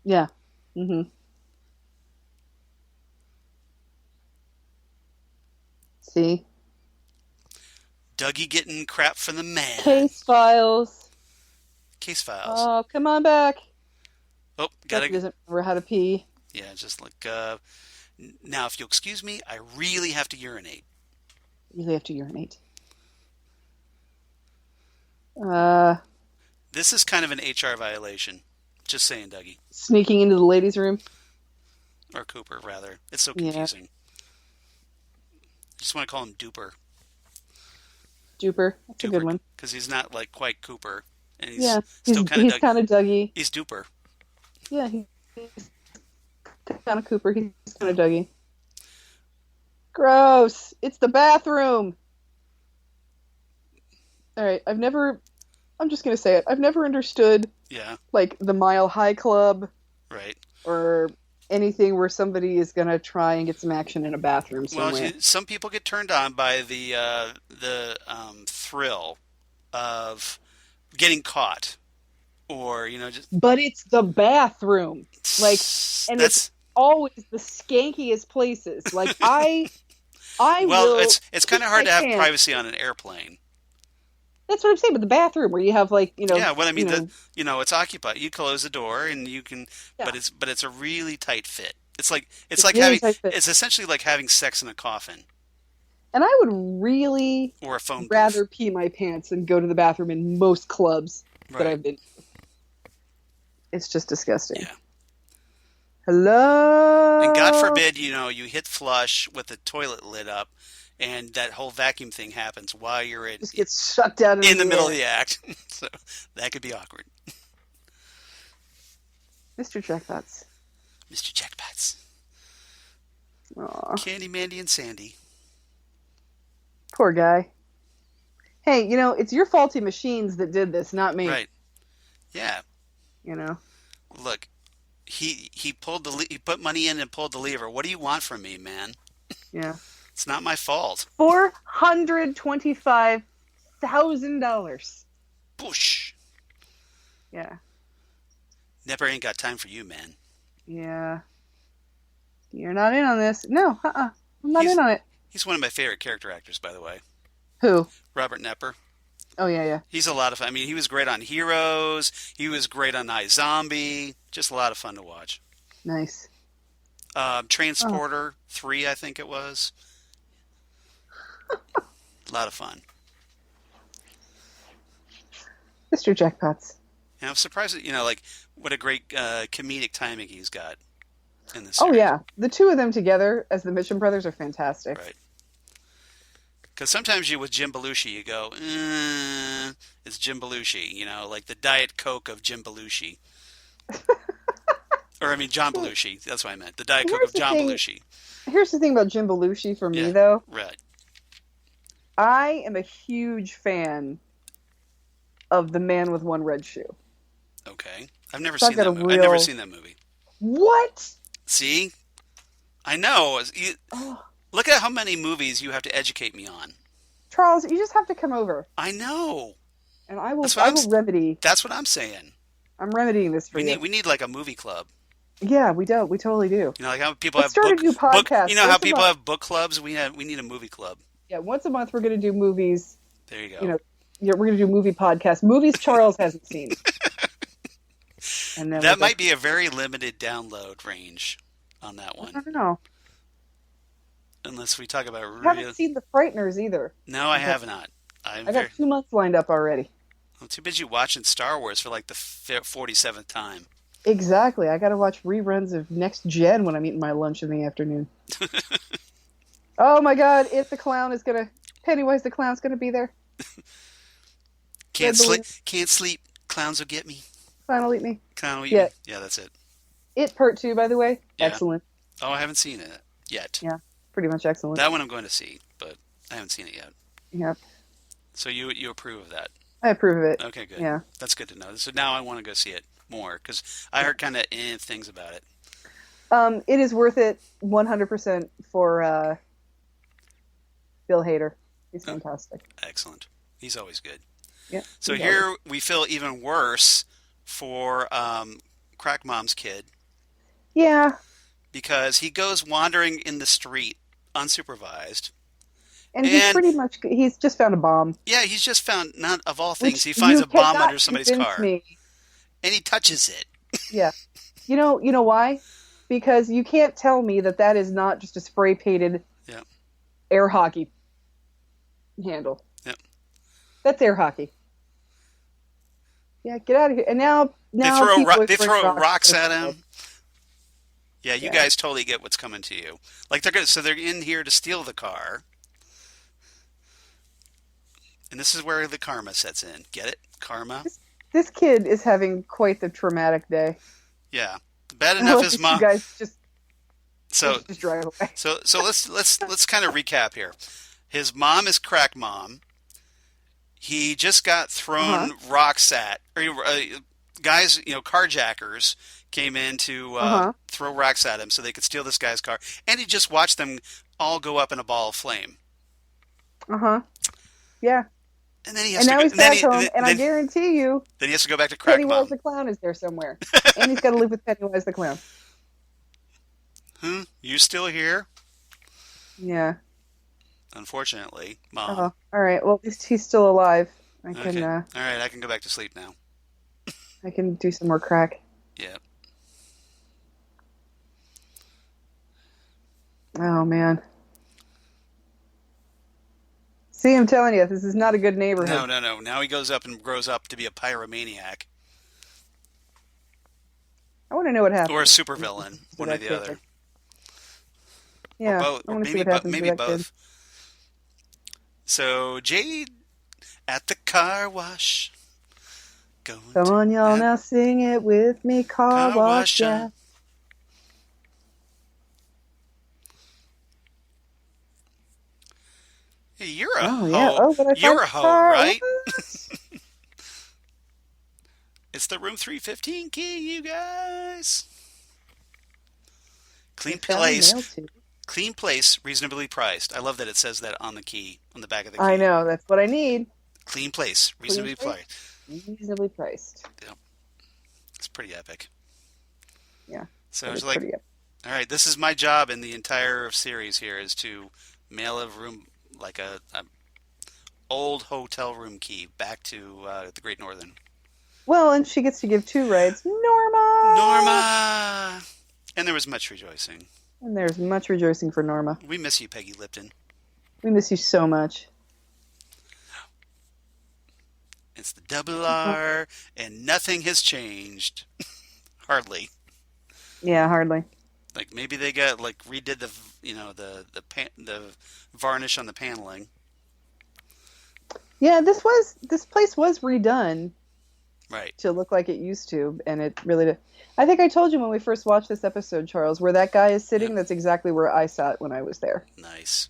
Yeah. Mm-hmm. See? Dougie getting crap from the man. Case files. Oh, come on back. Oh, Dougie doesn't remember how to pee. Yeah, just now, if you'll excuse me, I really have to urinate. This is kind of an HR violation. Just saying, Dougie. Sneaking into the ladies' room? Or Cooper, rather. It's so confusing. I just want to call him Duper. That's a good one. Because he's not quite Cooper. And he's still kind of Dougie. He's Duper. Yeah, he's kind of Cooper. He's kind of Dougie. Gross. It's the bathroom. All right. I've never I'm just gonna say it. I've never understood Yeah. like the Mile High Club Right. or anything where somebody is gonna try and get some action in a bathroom Well, somewhere. some people get turned on by the thrill of getting caught, or just But it's the bathroom, like, and it's that's always the skankiest places. Like I well, will it's kind poop of my hard to have pants. privacy on an airplane. That's what I'm saying. But the bathroom where you have like Yeah, well, I mean it's occupied. You close the door and you can, yeah, but it's a really tight fit. It's it's like really having tight fit. it's essentially like having sex in a coffin And I would really or a phone booth. rather pee my pants than go to the bathroom in most clubs that Right. I've been. It's just disgusting. Yeah. And God Hello. forbid, you hit flush with the toilet lid up, and that whole vacuum thing happens while you're Just gets shut down in in the the middle of air. the act. So that could be awkward. Mr. Jackpots. Mr. Jackpots. Aw, Candy, Mandy, and Sandy. poor guy. Hey, it's your faulty machines that did this, not me. Right. Yeah. You know. Look, he put money in and pulled the lever. What do you want from me, man? Yeah. It's not my fault. $425,000. Boosh. Yeah. Never ain't got time for you, man. Yeah. You're not in on this. No, I'm not He's in on it. he's one of my favorite character actors, by the way. Who? Robert Nepper. Oh, yeah, yeah. He's a lot of fun. I mean, he was great on Heroes. He was great on iZombie. Just a lot of fun to watch. Nice. Oh, Transporter 3, I think it was. A lot of fun. Mr. Jackpots. And I'm surprised that, like, what a great comedic timing he's got in this Oh, series. yeah. The two of them together as the Mission Brothers are fantastic. Right. Because sometimes with Jim Belushi, you go, it's Jim Belushi, like the Diet Coke of Jim Belushi. Or, I mean, John Belushi. That's what I meant. The Diet Coke Here's of the John thing. Belushi. Here's the thing about Jim Belushi for me, Yeah, though. right. I am a huge fan of The Man with One Red Shoe. Okay. I've never So I've seen got a that movie. I've never real... seen that movie. What? See? I know. Oh, Look at how many movies you have to educate me on. Charles, you just have to come over, I know. and I will. That's what I will remedy. that's what I'm saying. I'm remedying this for We you. need like a movie club. Yeah, we do. We totally do. Like how people Let's have start a new podcast. how Once a people month. have book clubs? We need a movie club. Yeah, once a month we're going to do movies. There you You go. know, yeah, we're going to do movie podcasts. Movies Charles hasn't seen. And then That we'll might be a very limited download range on that I one. don't know. Unless we talk about I haven't seen The Frighteners either. No, I Okay. have not. I'm I got 2 months lined up already. I'm too busy watching Star Wars for like the 47th time. Exactly. I got to watch reruns of Next Gen when I'm eating my lunch in the afternoon. Oh my God! Pennywise the clown's gonna be there. Can't Red sleep. balloon. Can't sleep. Clowns will get me. Clown will eat me. Clown will eat Yeah. me. Yeah, that's it. It Part 2, by the way, Yeah. excellent. Oh, I haven't seen it yet. Yeah, pretty much excellent. That one I'm going to see, but I haven't seen it yet. Yeah, So you approve of that? I approve of it. Okay, good. Yeah. That's good to know. So now I want to go see it more because I heard kind of things about it. It is worth it 100% for Bill Hader. He's fantastic. Excellent. He's always good. Yeah. So he's here always- we feel even worse for Crack Mom's kid Yeah, because he goes wandering in the street unsupervised. and he's just found a bomb. Yeah, he's just found, not of all things, Which he finds you a bomb cannot under somebody's convince car. me. And he touches it. Yeah. You know why? Because you can't tell me that is not just a spray painted Yeah. air hockey handle. Yep. That's air hockey. Yeah, get out of here. And now They throw rocks at him. Yeah, you Yeah. guys totally get what's coming to you. Like they're in here to steal the car. And this is where the karma sets in. Get it? Karma? This kid is having quite the traumatic day. Yeah. Bad I enough hope his that mom. You guys just So drive away. so let's kind of recap here. His mom is Crack Mom. He just got Uh-huh. thrown rocks at, or guys, carjackers came in to Uh-huh. throw rocks at him so they could steal this guy's car, and he just watched them all go up in a ball of flame. Uh-huh. Yeah. And then he has And to now go, he's and then back he, home, and I guarantee you, then he has to go back to Crack Pennywise Mom. the Clown is there somewhere. And he's got to live with Pennywise the Clown. You still here? Yeah. Unfortunately, Mom. Oh, all right. Well, at least he's still alive. Okay. All right, I can go back to sleep now. I can do some more crack. Yeah. Oh man. See, I'm telling you, this is not a good neighborhood. No. Now he goes up and grows up to be a pyromaniac. I want to know what happens. Or a supervillain, one or the other. Yeah, Or both. I Or want to see maybe, what happens maybe to that kid. both. So, Jade at the car wash. Come on, y'all, now sing it with me. Car wash, yeah. Hey, you're a hoe. Yeah. Oh, but I You're a hoe, right? What? It's the room 315 key, you guys. Clean place, reasonably priced. I love that it says that on the key, on the back of the key. I know, that's what I need. Clean place, reasonably priced. Reasonably priced. Yep. It's pretty epic. Yeah. So it's like, all right, this is my job in the entire series here is to mail a room, like a old hotel room key back to the Great Northern. Well, and she gets to give 2 rides. Norma! And there was much rejoicing. And there's much rejoicing for Norma. We miss you, Peggy Lipton. We miss you so much. It's the double R, and nothing has changed. Hardly. Yeah, hardly. Like maybe they got redid the the varnish on the paneling. Yeah, this place was redone. Right. To look like it used to, and it really did. I think I told you when we first watched this episode, Charles, where that guy is sitting, that's exactly where I sat when I was there. Nice.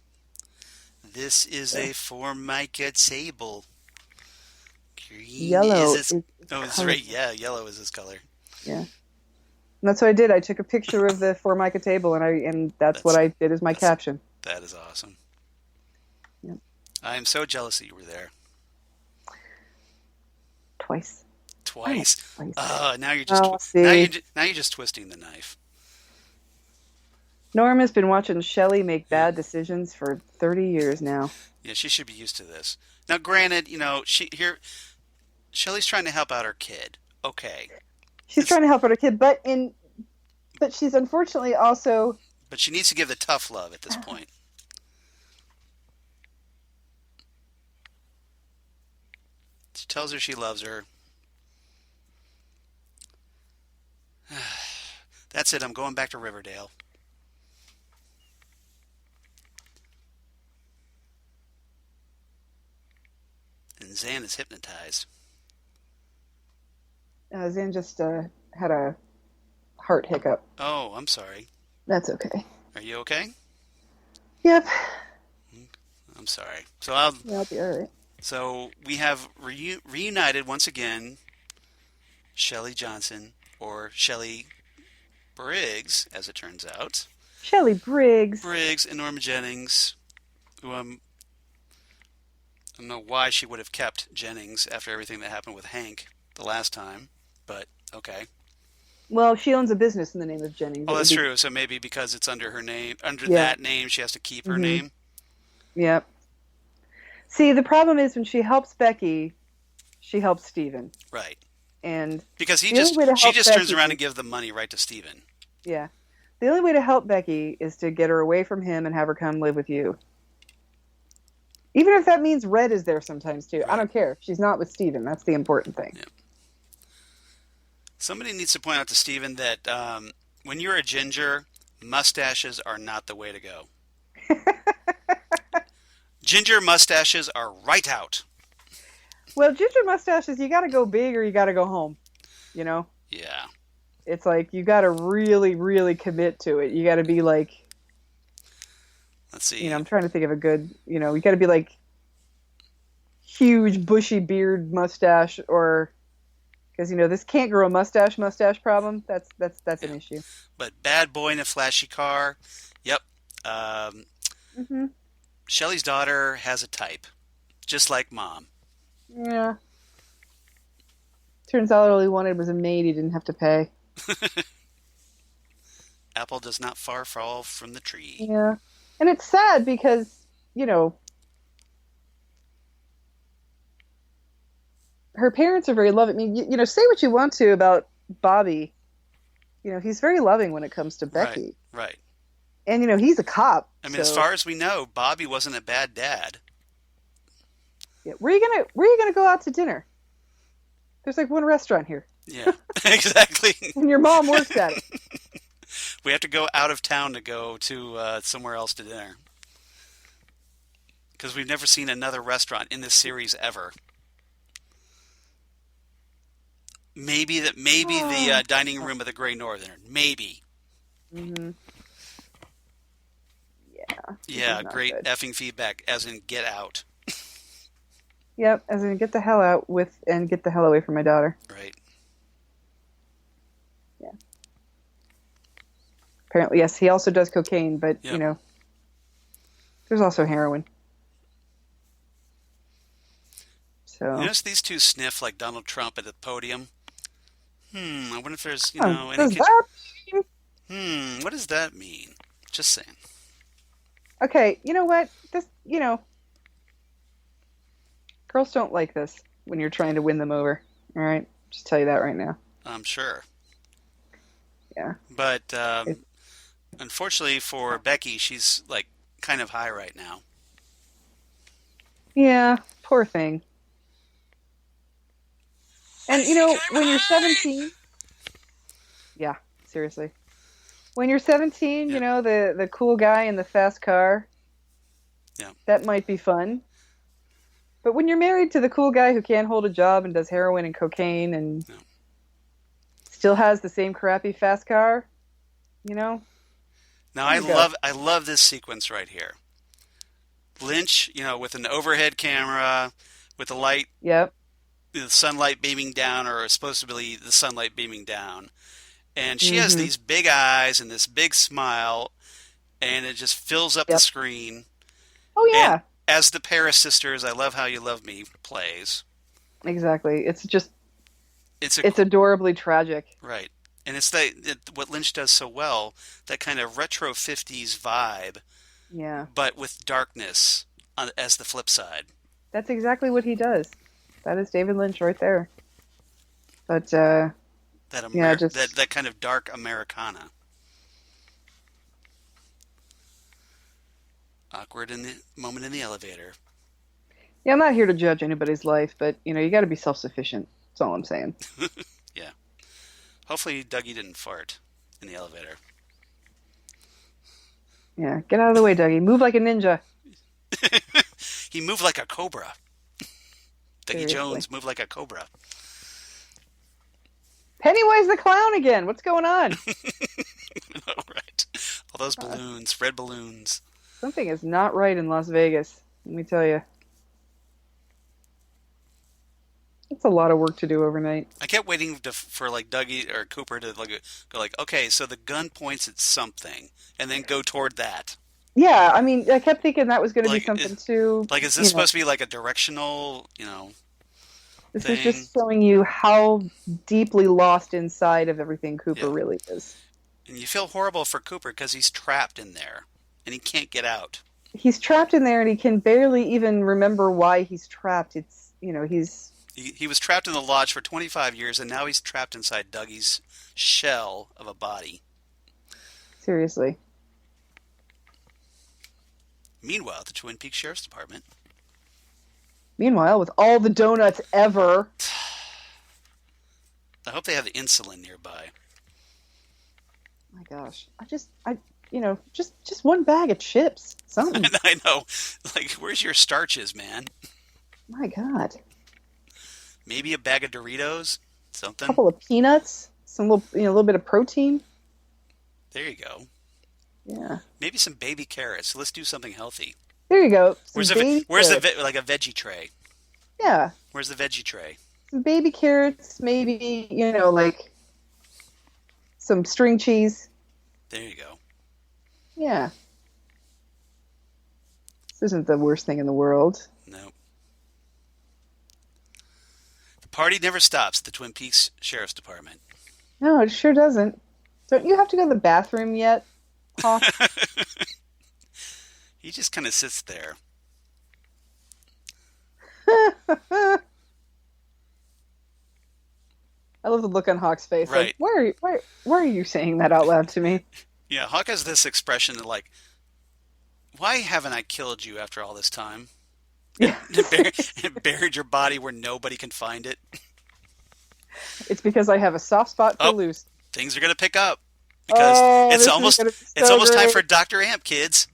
This is a Formica table. Green yellow is his... Oh, it's right. Yeah, yellow is his color. Yeah. And that's what I did. I took a picture of the Formica table, and that's what I did as my caption. That is awesome. Yep. I am so jealous that you were there. Twice. Now you're just now you're just twisting the knife. Norma's been watching Shelly make bad decisions for 30 years now. Yeah, she should be used to this. Now, granted, Shelly's trying to help out her kid. Okay. She's trying to help out her kid, but she's unfortunately also. But she needs to give the tough love at this point. She tells her she loves her. That's it. I'm going back to Riverdale. And Xan is hypnotized. Xan just had a heart hiccup. Oh, I'm sorry. That's okay. Are you okay? Yep. I'm sorry. So I'll be all right. So we have reunited once again. Shelly Johnson, or Shelly Briggs, as it turns out. Shelly Briggs. Briggs and Norma Jennings, who I don't know why she would have kept Jennings after everything that happened with Hank the last time, but okay. Well, she owns a business in the name of Jennings. Oh, that's true. So maybe because it's under her name, that name, she has to keep her name. Yep. See, the problem is when she helps Becky, she helps Steven. Right. And because she just turns around and gives the money right to Steven. Yeah. The only way to help Becky is to get her away from him and have her come live with you. Even if that means Red is there sometimes too. Right. I don't care. She's not with Steven. That's the important thing. Yeah. Somebody needs to point out to Steven that when you're a ginger, mustaches are not the way to go. Ginger mustaches are right out. Well, ginger mustaches, you got to go big or you got to go home. You know? Yeah. It's like you got to really, really commit to it. You got to be like. Let's see. I'm trying to think of a good. You got to be like huge bushy beard mustache, or because this can't grow a mustache problem. That's an issue. But bad boy in a flashy car. Yep. Um, Hmm. Shelly's daughter has a type, just like mom. Yeah. Turns out all he wanted was a maid he didn't have to pay. Apple does not far fall from the tree. Yeah. And it's sad because, her parents are very loving. I mean, say what you want to about Bobby. He's very loving when it comes to Becky. Right. And, he's a cop. I mean, as far as we know, Bobby wasn't a bad dad. Yeah. Where are you gonna go out to dinner? There's like one restaurant here. Yeah, exactly. And your mom works at it. We have to go out of town to go to somewhere else to dinner. Because we've never seen another restaurant in this series ever. Maybe the dining room of the Grey Northern. Maybe. Mm-hmm. Yeah. Yeah, great good. Effing feedback, as in get out. Yep, as in get the hell out and get the hell away from my daughter. Right. Yeah. Apparently, yes, he also does cocaine, but, yep. There's also heroin. So. You notice these two sniff like Donald Trump at the podium? I wonder if there's, what does that mean? Just saying. Okay, you know what? This, girls don't like this when you're trying to win them over. All right? Just tell you that right now. I'm sure. Yeah. But unfortunately for Becky, she's like kind of high right now. Yeah, poor thing. And when you're 17, yeah, seriously. When you're 17, yeah. The cool guy in the fast car, yeah, that might be fun. But when you're married to the cool guy who can't hold a job and does heroin and cocaine and still has the same crappy fast car, Now I love this sequence right here. Lynch, with an overhead camera, with the light. Yep. The sunlight beaming down, or supposed to be the sunlight beaming down. And she has these big eyes and this big smile, and it just fills up the screen. Oh, yeah. And as the Paris Sisters, I Love How You Love Me plays. Exactly. It's adorably tragic. Right. And it's what Lynch does so well, that kind of retro 50s vibe. Yeah. But with darkness as the flip side. That's exactly what he does. That is David Lynch right there. But that kind of dark Americana. Awkward in the moment in the elevator. Yeah, I'm not here to judge anybody's life, but you got to be self-sufficient. That's all I'm saying. Yeah. Hopefully Dougie didn't fart in the elevator. Yeah, get out of the way, Dougie. Move like a ninja. He moved like a cobra. Dougie Seriously. Jones moved like a cobra. Pennywise the clown again. What's going on? All right. All those balloons, red balloons. Something is not right in Las Vegas. Let me tell you. It's a lot of work to do overnight. I kept waiting for like Dougie or Cooper to go like, okay, so the gun points at something, and then go toward that. Yeah, I mean, I kept thinking that was going to be something too. Like, is this supposed to be like a directional, This thing? is just showing you how deeply lost inside of everything Cooper really is. And you feel horrible for Cooper because he's trapped in there, and he can't get out. He's trapped in there, and he can barely even remember why he's trapped. It's, he's... He was trapped in the lodge for 25 years, and now he's trapped inside Dougie's shell of a body. Seriously. Meanwhile, at the Twin Peaks Sheriff's Department. Meanwhile, with all the donuts ever. I hope they have the insulin nearby. My gosh. Just one bag of chips. Something. I know. Like, where's your starches, man? My God. Maybe a bag of Doritos? Something? A couple of peanuts? Some little bit of protein? There you go. Yeah. Maybe some baby carrots. Let's do something healthy. There you go. Where's a veggie tray? Yeah. Where's the veggie tray? Some baby carrots, maybe, like some string cheese. There you go. Yeah. This isn't the worst thing in the world. No. The party never stops at the Twin Peaks Sheriff's Department. No, it sure doesn't. Don't you have to go to the bathroom yet, Hawk? He just kind of sits there. I love the look on Hawk's face. Right. Like, why are you saying that out loud to me? Yeah, Hawk has this expression of like, why haven't I killed you after all this time? Yeah. And buried your body where nobody can find it. It's because I have a soft spot for loose. Things are going to pick up. Because it's almost time for Dr. Amp, kids.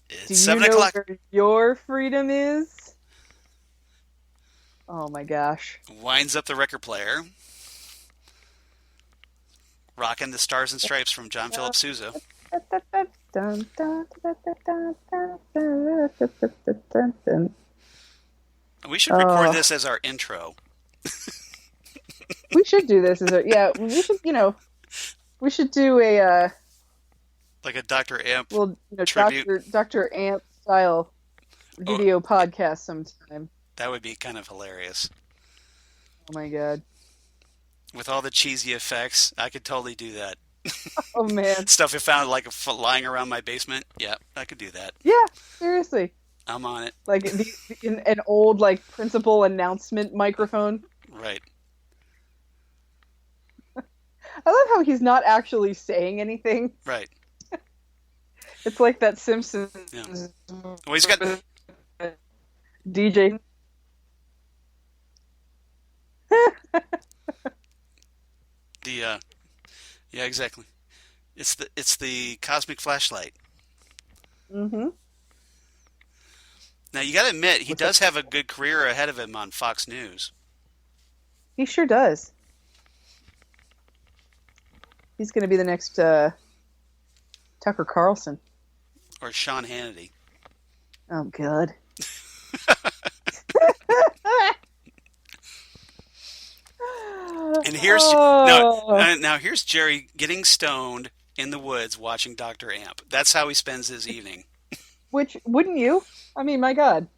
It's 7 o'clock. Where your freedom is? Oh my gosh. Winds up the record player. Rocking the Stars and Stripes from John Philip Sousa. We should record this as our intro. We should do this as we should, we should do a like a Dr. Amp tribute. Dr. Amp style video podcast sometime. That would be kind of hilarious. Oh my god. With all the cheesy effects, I could totally do that. Oh man. Stuff I found like lying around my basement. Yeah, I could do that. Yeah, seriously. I'm on it. Like an old like principal announcement microphone. Right. I love how he's not actually saying anything. Right. It's like that Simpsons. Yeah. Well, he's got DJ. Yeah, exactly. It's the cosmic flashlight. Mm-hmm. Now you got to admit he does have a good career ahead of him on Fox News. He sure does. He's going to be the next Tucker Carlson or Sean Hannity. Oh God. And here's now here's Jerry getting stoned in the woods watching Dr. Amp. That's how he spends his evening. Which wouldn't you? I mean, my God.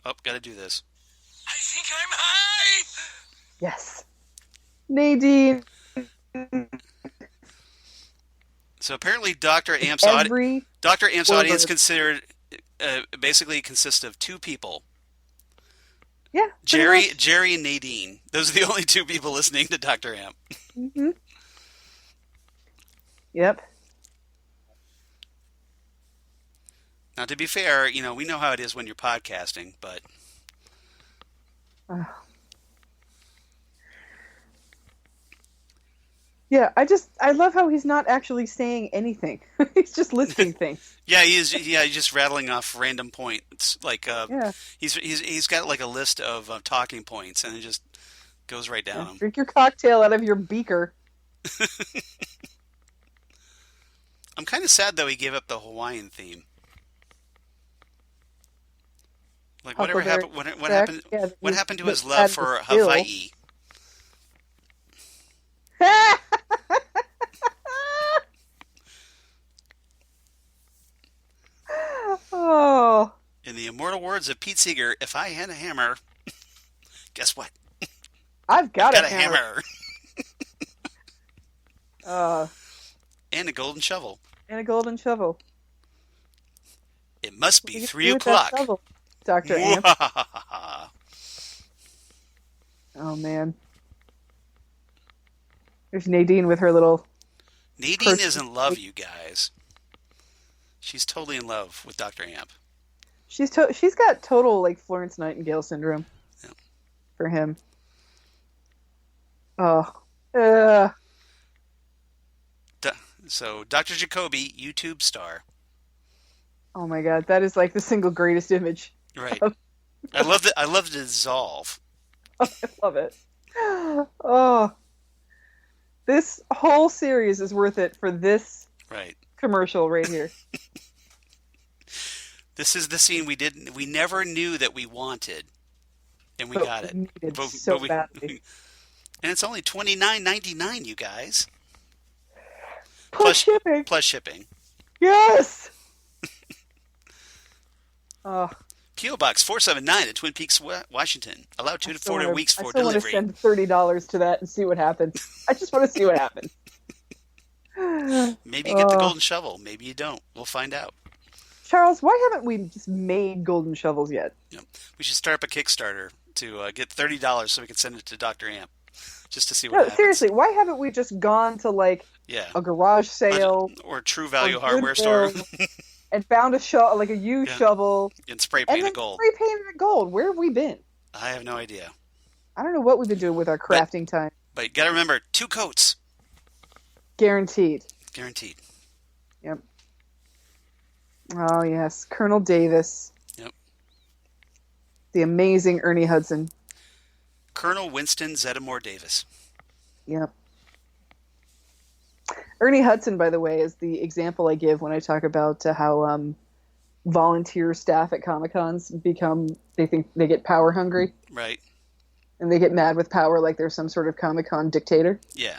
Oh, got to do this. I think I'm high. Yes. Nadine. So apparently Dr. Amp's audience considered basically consists of two people. Yeah. Jerry and Nadine. Those are the only two people listening to Dr. Amp. Mm-hmm. Yep. Now, to be fair, we know how it is when you're podcasting, but... Yeah, I love how he's not actually saying anything. He's just listing things. Yeah, he's just rattling off random points. Like, he's got like a list of talking points, and it just goes right down them. Drink your cocktail out of your beaker. I'm kind of sad, though, he gave up the Hawaiian theme. Like, whatever happened? What happened? Yeah, what happened to his love for Hawaii? Oh. In the immortal words of Pete Seeger, if I had a hammer, guess what? I've got a hammer. And a golden shovel. It must be 3 o'clock. Dr. Amp. Oh, man. There's Nadine with her little... Nadine is in love, you guys. She's totally in love with Dr. Amp. She's got total, like, Florence Nightingale syndrome. Yeah. For him. Oh. So, Dr. Jacoby, YouTube star. Oh my God, that is like the single greatest image. Right. I love the dissolve. Oh, I love it. Oh. This whole series is worth it for this commercial right here. This is the scene we never knew that we wanted, and we But got it. we needed But, so but we, badly. and it's only $29.99, you guys. Plus shipping. Plus shipping. Yes. Oh, P.O. Box 479 at Twin Peaks, Washington. Allow 2 to 4 weeks for I still want to delivery. send $30 to that and see what happens. I just want to see what happens. Maybe you get the golden shovel. Maybe you don't. We'll find out. Charles, why haven't we just made golden shovels yet? Yep. We should start up a Kickstarter to get $30 so we can send it to Dr. Amp just to see what happens. Seriously, why haven't we just gone to like a garage sale or True Value hardware store and found a used shovel and spray painted it gold? Spray painted it gold. Where have we been? I have no idea. I don't know what we've been doing with our crafting time. But you got to remember, 2 coats. Guaranteed. Guaranteed. Yep. Oh, yes. Colonel Davis. Yep. The amazing Ernie Hudson. Colonel Winston Zeddemore Davis. Yep. Ernie Hudson, by the way, is the example I give when I talk about how volunteer staff at Comic-Cons they think they get power hungry. Right. And they get mad with power like they're some sort of Comic-Con dictator. Yeah.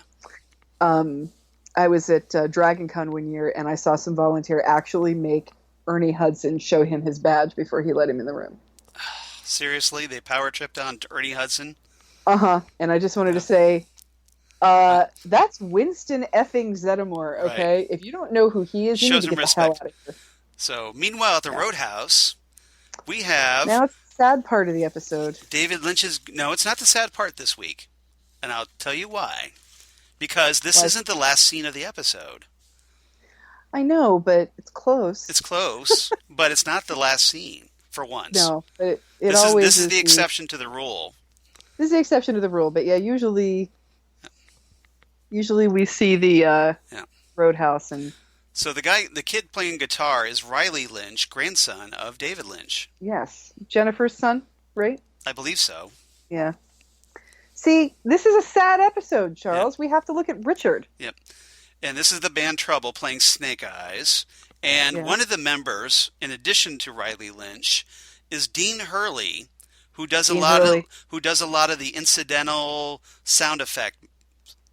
I was at Dragon Con one year, and I saw some volunteer actually make Ernie Hudson show him his badge before he let him in the room. Seriously? They power tripped on to Ernie Hudson? Uh-huh. And I just wanted to say, that's Winston effing Zeddemore, okay? Right. If you don't know who he is, you need to get the hell out of here. So, meanwhile, at the Roadhouse, we have... Now it's the sad part of the episode. David Lynch's... No, it's not the sad part this week. And I'll tell you why. Because this isn't the last scene of the episode. I know, but it's close. It's close, but it's not the last scene, for once. No, but this is the exception to the rule. This is the exception to the rule, but yeah, usually we see the Roadhouse. And so the kid playing guitar is Riley Lynch, grandson of David Lynch. Yes. Jennifer's son, right? I believe so. Yeah. See, this is a sad episode, Charles. Yep. We have to look at Richard. Yep. And this is the band Trouble playing Snake Eyes. And one of the members, in addition to Riley Lynch, is Dean Hurley, who does a lot of the incidental sound effect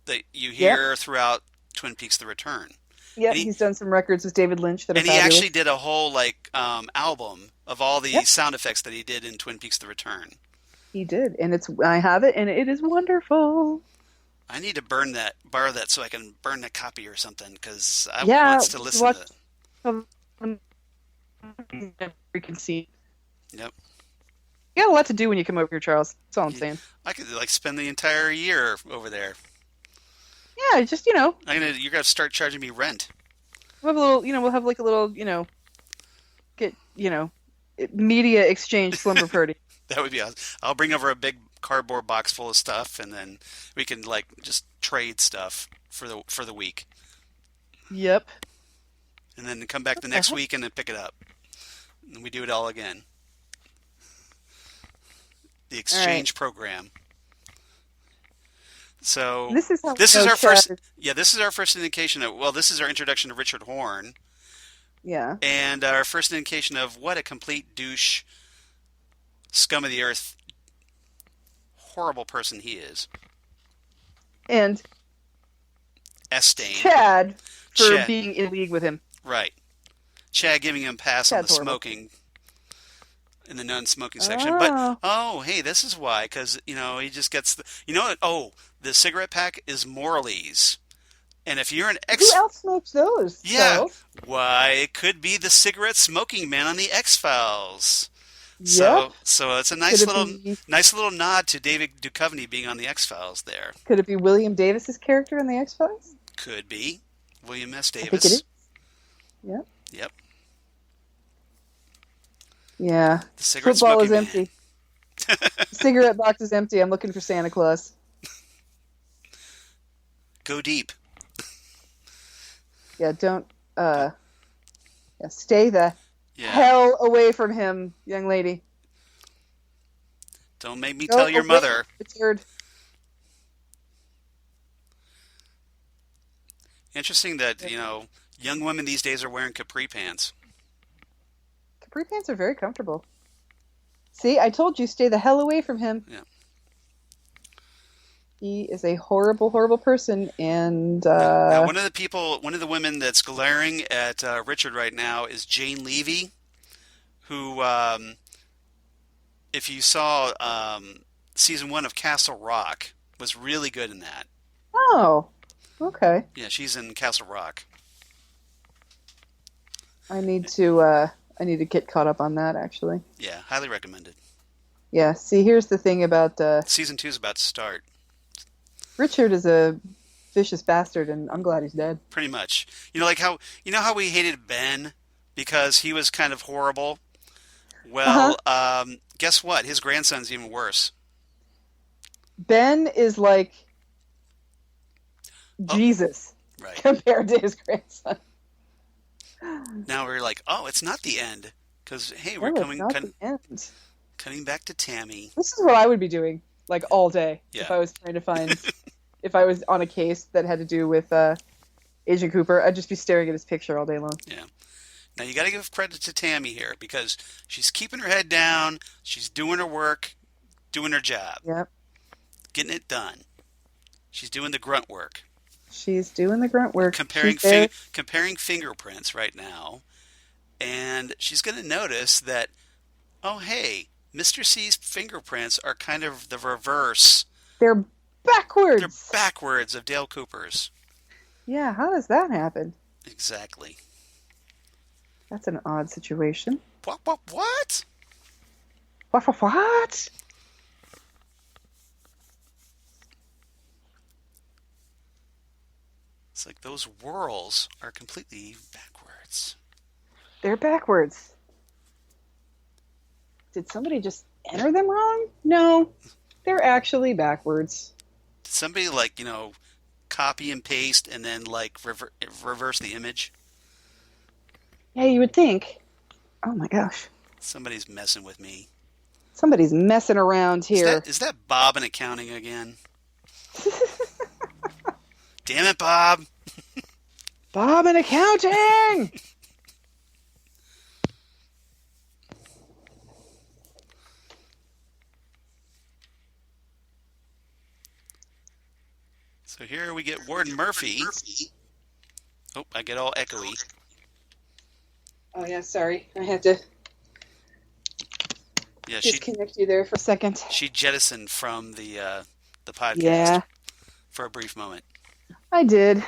that you hear throughout Twin Peaks: The Return. Yeah, he's done some records with David Lynch that are fabulous. And he actually did a whole album of all the sound effects that he did in Twin Peaks: The Return. He did, and I have it, and it is wonderful. I need to borrow that so I can burn the copy or something, because I want to listen to it. You can see. Yep. You got a lot to do when you come over here, Charles. That's all I'm saying. I could spend the entire year over there. Yeah, just you're gonna start charging me rent. We'll have a little, we'll have like a little, media exchange slumber party. That would be awesome. I'll bring over a big cardboard box full of stuff, and then we can just trade stuff for the week. Yep. And then come back the next week and then pick it up, and we do it all again. The exchange program. So this is our first. Yeah, this is our first indication of. Well, this is our introduction to Richard Horne. Yeah. And our first indication of what a complete douche, scum of the earth, horrible person he is. And Estain. Chad for being in league with him. Right. Chad giving him a pass on the smoking in the non-smoking section. But, hey, this is why. Because, he just gets the... the cigarette pack is Morley's. And if you're an Who else smokes those? Yeah. Charles? Why, it could be the cigarette smoking man on the X-Files. So it's a nice little nod to David Duchovny being on the X-Files there. Could it be William Davis's character in the X-Files? Could be. William S. Davis. I think it is. Yep. Yep. Yeah. The cigarette Football is man. empty. Cigarette box is empty. I'm looking for Santa Claus. Go deep. Yeah, don't stay the hell away from him, young lady. Don't make me tell your mother. Richard. Interesting that, young women these days are wearing capri pants. Capri pants are very comfortable. See, I told you, stay the hell away from him. Yeah. He is a horrible, horrible person, and Now, one of the women that's glaring at Richard right now is Jane Levy, who, if you saw season 1 of Castle Rock, was really good in that. oh, okay. Yeah, she's in Castle Rock. I need to get caught up on that, actually. Yeah, highly recommended. Yeah. See, here's the thing about Season 2 is about to start. Richard is a vicious bastard, and I'm glad he's dead. Pretty much. How we hated Ben because he was kind of horrible? Well, guess what? His grandson's even worse. Ben is like Jesus Right. compared to his grandson. Now we're like, oh, it's not the end. Because, hey, we're No, it's not the end. cutting back to Tammy. This is what I would be doing, like, all day Yeah. if I was trying to find... if I was on a case that had to do with Agent Cooper, I'd just be staring at his picture all day long. Yeah. Now, you got to give credit to Tammy here because she's keeping her head down. She's doing her work, doing her job. Yep. Getting it done. She's doing the grunt work. She's doing the grunt work. Comparing fingerprints right now. And she's going to notice that, oh, hey, Mr. C's fingerprints are kind of the reverse. They're backwards. They're backwards of Dale Cooper's. Yeah, how does that happen? Exactly. That's an odd situation. What? What? It's like those whorls are completely backwards. They're backwards. Did somebody just enter them wrong? No, they're actually backwards. Did somebody, copy and paste and then, reverse the image? Yeah, you would think. Oh my gosh. Somebody's messing with me. Somebody's messing around here. Is that Bob in accounting again? Damn it, Bob. Bob in accounting! So here we get Warden Murphy. Oh, I get all echoey. Oh yeah, sorry. I had to Yeah, disconnect you there for a second. she jettisoned from the podcast Yeah, for a brief moment. I did.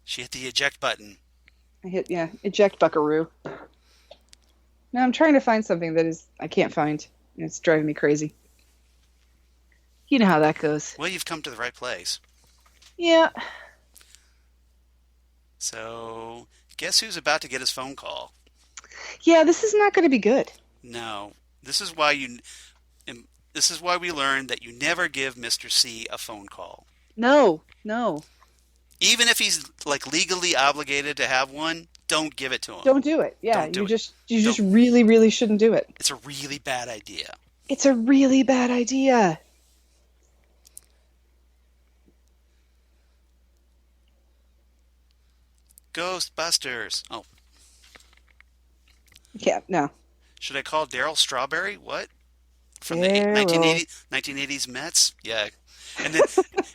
She hit the eject button. I hit, eject buckaroo. Now I'm trying to find something that I can't find. It's driving me crazy. You know how that goes. Well, you've come to the right place. Yeah. So, guess who's about to get his phone call? Yeah, this is not going to be good. No, this is why we learned that you never give Mr. C a phone call. No. Even if he's legally obligated to have one, don't give it to him. Don't do it. Yeah, Don't do you it. just really, really shouldn't do it. It's a really bad idea. It's a really bad idea. Ghostbusters. Oh, Yeah, no. should I call Daryl Strawberry? What? From Daryl. the 1980s Mets? Yeah. And then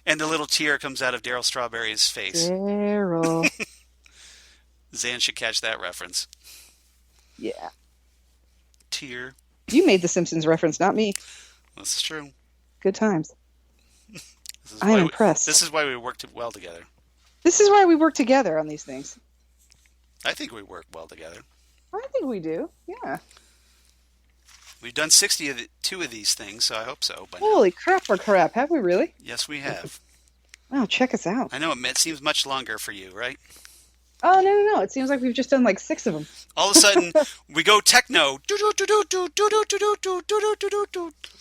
and the little tear comes out of Daryl Strawberry's face. Daryl. Xan should catch that reference. Yeah. Tear. You made the Simpsons reference, not me. This is true. Good times. This is I'm why impressed. This is why we worked well together. This is why we work together on these things. I think we work well together. I think we do. Yeah. We've done 62 of these things, so I hope so. But Holy crap or crap. Have we really? yes, we have. Wow, check us out. I know it seems much longer for you, right? Oh, no. It seems like we've just done 6 of them. All of a sudden, we go techno.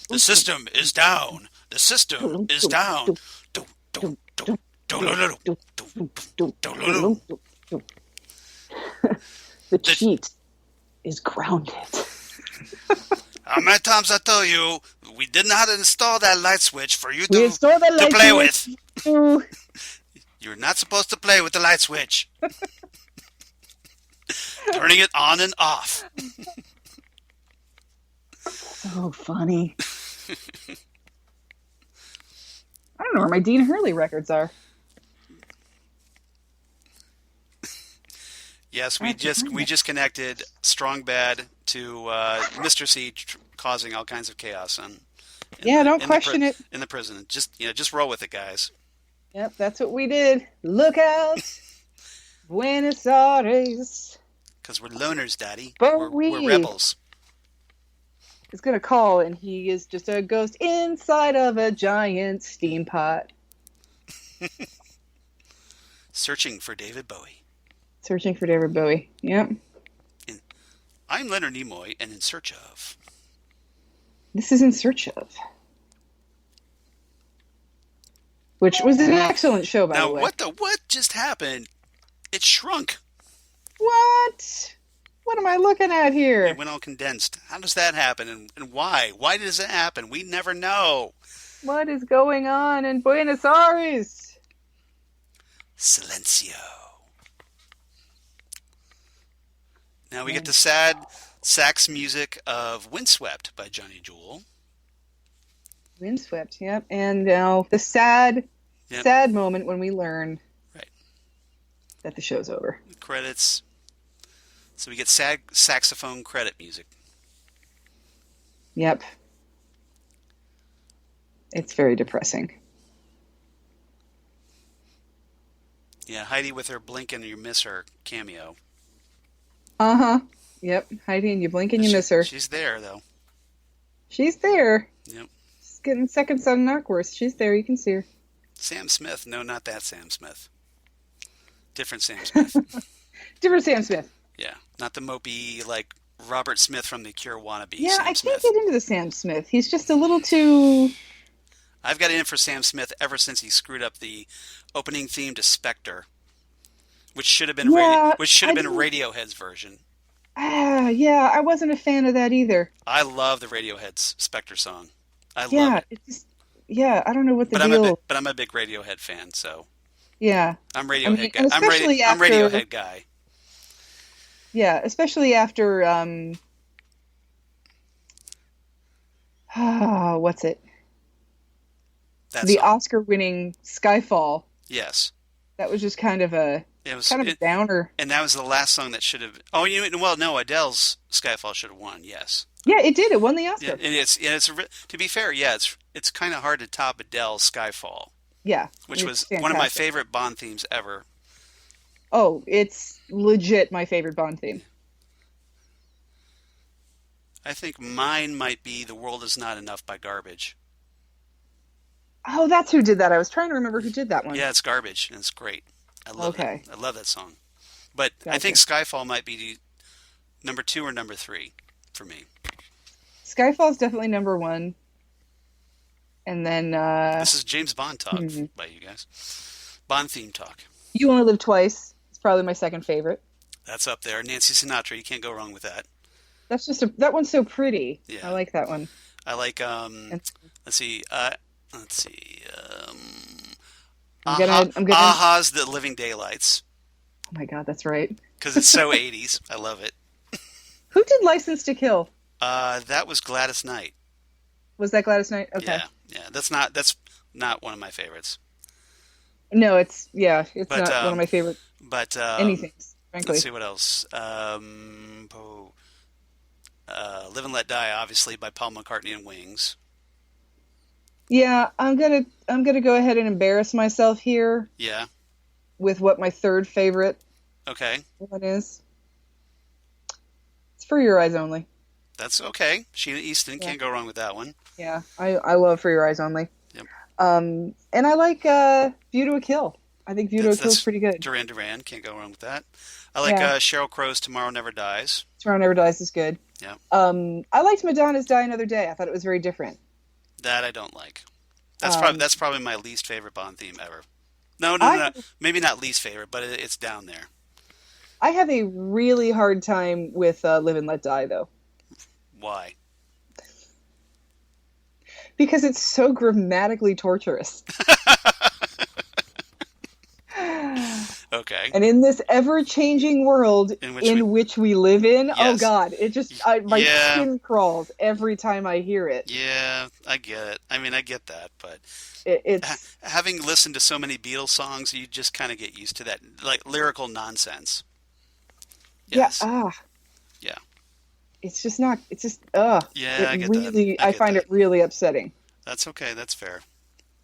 The system is down. The system is down. The cheat is grounded. How many times I tell you, we didn't know how to install that light switch for you We to installed that light play switch. with. You're not supposed to play with the light switch. Turning it on and off. So funny. I don't know where my Dean Hurley records are. Yes, we just connected Strong Bad to Mr. C causing all kinds of chaos Don't question it. in the prison. Just roll with it, guys. Yep, that's what we did. Look out, Buenos Aires. Because we're loners, Daddy. But we're rebels. Is gonna call, and he is just a ghost inside of a giant steam pot. Searching for David Bowie. Searching for David Bowie. Yep. I'm Leonard Nimoy, and in search of. This is In Search of. Which was an excellent show, by the way. Now, what just happened? It shrunk. What? What am I looking at here? It went all condensed. How does that happen, and why? Why does it happen? We never know. What is going on in Buenos Aires? Silencio. Now we get the sad sax music of Windswept by Johnny Jewel. Windswept, yep. And now the sad moment when we learn that the show's over. The credits. So we get sad saxophone credit music. Yep. It's very depressing. Yeah, Heidi with her blink and you miss her cameo. Uh-huh. Yep. Heidi and you blink and you miss her. She's there, though. She's there. Yep. She's getting seconds on Knockwurst. She's there. You can see her. Sam Smith. No, not that Sam Smith. Different Sam Smith. Different Sam Smith. Yeah. Not the mopey, like, Robert Smith from The Cure wannabe. Yeah, Sam I Smith. can't get into the Sam Smith. He's just a little too... I've got in for Sam Smith ever since he screwed up the opening theme to Spectre, which should have been Radiohead's version. Yeah, I wasn't a fan of that either. I love the Radiohead's Spectre song. I love it. I don't know what the deal. But I'm a big Radiohead fan, so yeah, I'm Radiohead guy. I'm Radiohead guy. Yeah, especially after what's it? The Oscar-winning Skyfall. Yes. That was just kind of a downer. And that was the last song that should have. Oh, Adele's Skyfall should have won. Yes. Yeah, it did. It won the Oscar. Yeah, and it's to be fair, it's kind of hard to top Adele's Skyfall. Yeah, which was one of my favorite Bond themes ever. Oh, it's legit my favorite Bond theme. I think mine might be "The World Is Not Enough" by Garbage. Oh, that's who did that. I was trying to remember who did that one. Yeah, it's Garbage, and it's great. I love it. I love that song. But gotcha. I think Skyfall might be number 2 or number 3 for me. Skyfall is definitely number 1. And then... this is James Bond talk by you guys. Bond theme talk. You Only Live Twice. It's probably my second favorite. That's up there. Nancy Sinatra, you can't go wrong with that. That's just that one's so pretty. Yeah. I like that one. I like, let's see. Aha's The Living Daylights. Oh my God, that's right. Because it's so 80s. I love it. Who did License to Kill? That was Gladys Knight. Was that Gladys Knight? Okay. Yeah. That's not one of my favorites. No, it's not one of my favorite. But anything, frankly. Let's see what else. Live and Let Die, obviously, by Paul McCartney and Wings. Yeah, I'm gonna go ahead and embarrass myself here. Yeah. With what my third favorite. Okay. One is. It's For Your Eyes Only. That's okay. Sheena Easton, can't go wrong with that one. Yeah, I love For Your Eyes Only. Yep. And I like View to a Kill. I think View to a Kill is pretty good. Duran Duran, can't go wrong with that. I like Sheryl Crow's Tomorrow Never Dies. Tomorrow Never Dies is good. Yeah. I liked Madonna's Die Another Day. I thought it was very different. That I don't like. That's probably my least favorite Bond theme ever. No. Maybe not least favorite, but it's down there. I have a really hard time with Live and Let Die, though. Why? Because it's so grammatically torturous. Okay. And in this ever-changing world In which we live in, Yes. oh God, it just my Yeah. skin crawls every time I hear it. Yeah, I get it. I mean, I get that, but It's having listened to so many Beatles songs, you just kind of get used to that, like lyrical nonsense. Yes. Yeah. it's just not. It's just ugh. Yeah, It I get that. really, I I get find that. it really upsetting. That's okay. That's fair.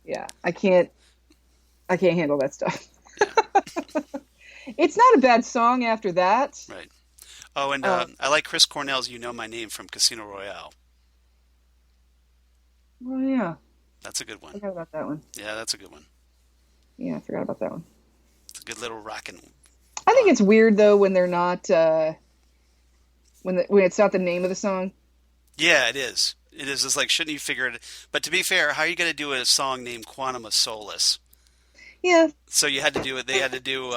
Yeah, I can't handle that stuff. It's not a bad song after that. Right. Oh, and I like Chris Cornell's "You Know My Name" from Casino Royale. Oh yeah, That's a good I one. forgot about that one. Yeah, that's a good one. Yeah, I forgot about that one. It's a good little rockin'. I think it's weird though when they're not when it's not the name of the song. Yeah, it is. It is. It's like, shouldn't you figure it? But to be fair, how are you going to do a song named "Quantum of Solace"? Yeah, So you had to do it. They had to do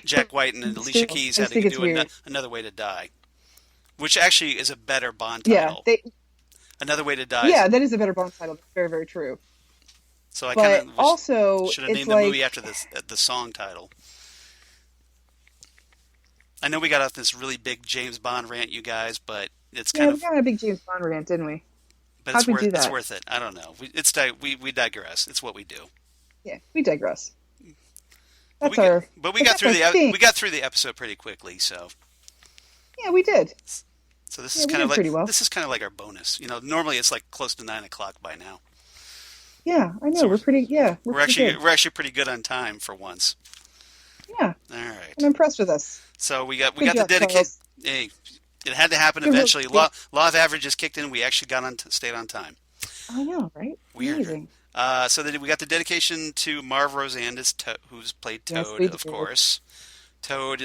Jack White and Alicia Keys had to think it's do weird. "Another Way to Die," which actually is a better Bond yeah, title. they "Another Way to Die." yeah, that is a better Bond title. That's very, very true. So I But kind of also, should have it's named the like movie after the song title. I know we got off this really big James Bond rant, you guys, but it's yeah, kind we of, got a big James Bond rant, didn't we? but How'd it's we worth do it's that? worth it. I don't know. We digress. It's what we do. Yeah, we digress. But That's our. but we got that's through our thing. we got through the episode pretty quickly. So Yeah, we did. this Yeah, is we kind did of like pretty well. this is kind of like our bonus. Normally it's like close to 9 o'clock by now. Yeah, I know. So we're pretty. Yeah, We're pretty actually good. we're actually pretty good on time for once. Yeah, All right. I'm impressed with us. So we got Good the job, dedication. Charles. Hey, it had to happen Good work, eventually. Steve. Law of averages kicked in. We actually stayed on time. I know, right? Weird. Amazing. So then we got the dedication to Marv Roseanne, who's played Yes, Toad, we of did. course. Toad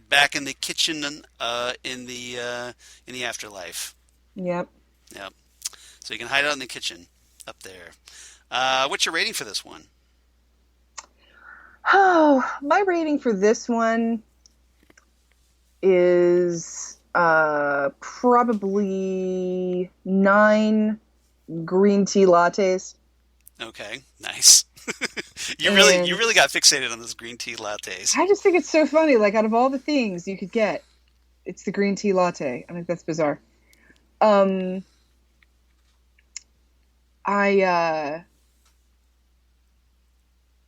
back in the kitchen in the afterlife. Yep. Yep. So you can hide out in the kitchen up there. What's your rating for this one? Oh, my rating for this one is probably 9 green tea lattes. Okay, nice. You And- really got fixated on those green tea lattes. I just think it's so funny. Like, out of all the things you could get, it's the green tea latte. I think that's bizarre.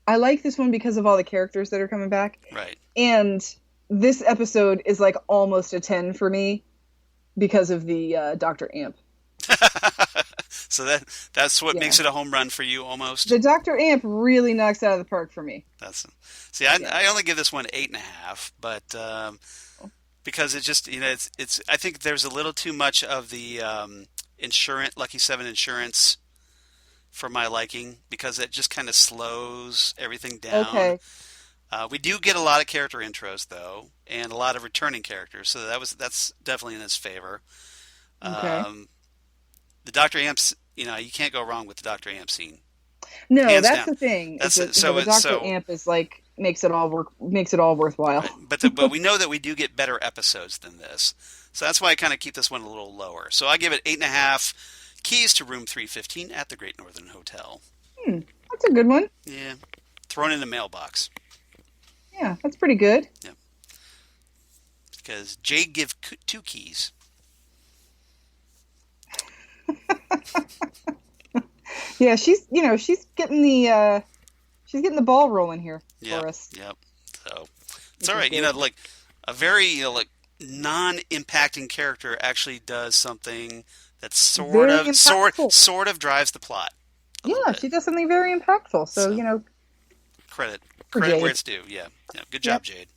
I like this one because of all the characters that are coming back. Right. And this episode is like almost a 10 for me because of the Dr. Amp. So that's what Yeah. makes it a home run for you almost. The Dr. Amp really knocks it out of the park for me. I only give this one 8.5, but because it just it's I think there's a little too much of the Lucky 7 insurance for my liking, because it just kind of slows everything down. Okay. We do get a lot of character intros though, and a lot of returning characters, so that's definitely in its favor. Okay. The Dr. Amps, you can't go wrong with the Dr. Amp scene. No, Hands that's down. the thing. That's is it. that, So the it's- Dr. so- Amp is like makes it all worthwhile. Right. But we know that we do get better episodes than this, so that's why I kind of keep this one a little lower. So I give it 8.5. Keys to room 315 at the Great Northern Hotel. That's a good one. Yeah, thrown in the mailbox Yeah, that's pretty good. because Jade give 2 keys. Yeah, she's getting the ball rolling here for us. Yep. So it's Which all is right. good. Like a very like non-impacting character actually does something that Very impactful. sort of drives the plot. a little Yeah, bit. she does something very impactful. So, Credit For where Jade. it's due. Yeah. Good job, Jade.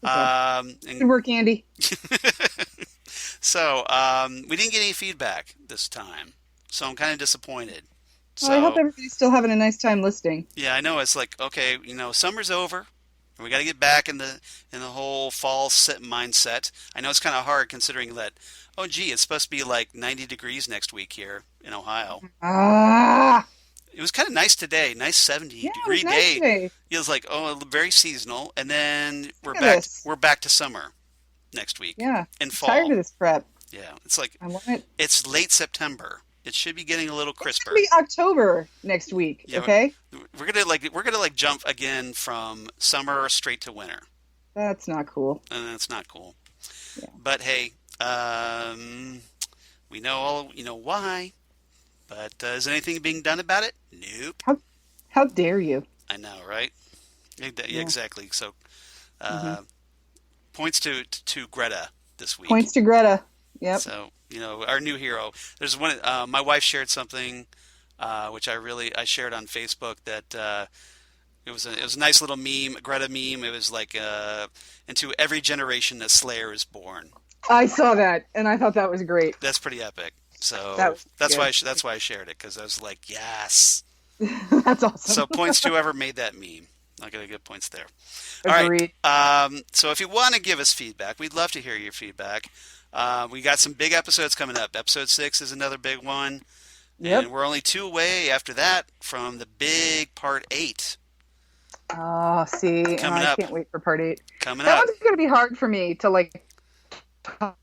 Good And work, Andy. so we didn't get any feedback this time, so I'm kind of disappointed. So Well, I hope everybody's still having a nice time listening. yeah, I know it's like, okay, summer's over. And we got to get back in the whole fall mindset. I know it's kind of hard considering that. Oh, gee, it's supposed to be like 90 degrees next week here in Ohio. Ah, It was kind of nice today, nice 70 yeah, it degree was nice day. today. It was like, very seasonal, and then Look at this. we're back to summer next week. Yeah, In I'm fall. tired of this prep. Yeah, it's like I want it. it's late September. It should be getting a little It's crisper. gonna be October next week. Yeah, Okay, we're gonna like jump again from summer straight to winter, that's not cool. and that's not cool. Yeah. But hey, we know all why. But is anything being done about it? Nope. How dare you? I know, right? Yeah. Exactly. So, Mhm. points to Greta this week. Points to Greta. Yep. So, our new hero. There's one. My wife shared something, which I shared on Facebook that it was a nice little meme, a Greta meme. It was like into every generation a Slayer is born. I saw that, and I thought that was great. That's pretty epic. So That was that's good. why I shared it, because I was like, yes. That's awesome. So points to whoever made that meme. I got to get points there. Agreed. All right. So if you want to give us feedback, we'd love to hear your feedback. We got some big episodes coming up. Episode 6 is another big one. Yep. And we're only 2 away after that from the big part 8. Oh, see, and Coming I up. can't wait for part 8. Coming That up. one's going to be hard for me to talk.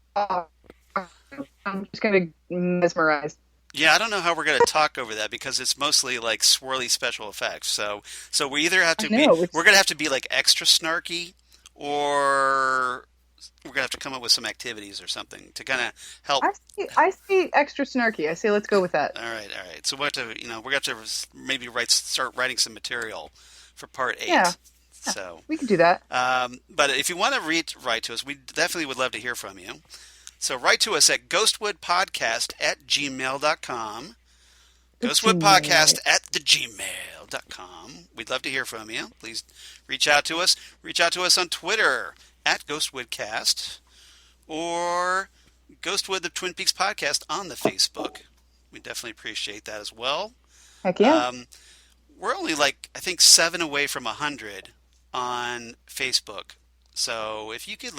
I'm just going to mesmerize. Yeah, I don't know how we're going to talk over that, because it's mostly like swirly special effects. So we either have to we're going to have to be like extra snarky, or we're going to have to come up with some activities or something to kind of help. I see extra snarky. I say let's go with that. All right. So we have to, we're going to have to maybe start writing some material for part 8. Yeah. So We could do that. but if you want to write to us, we definitely would love to hear from you. So write to us at ghostwoodpodcast@gmail.com. Ghostwoodpodcast@thegmail.com. We'd love to hear from you. Please reach out to us. Reach out to us on Twitter @GhostwoodCast, or Ghostwood the Twin Peaks Podcast on the Facebook. We definitely appreciate that as well. Heck yeah. We're only I think 7 away from 100 on Facebook. So if you could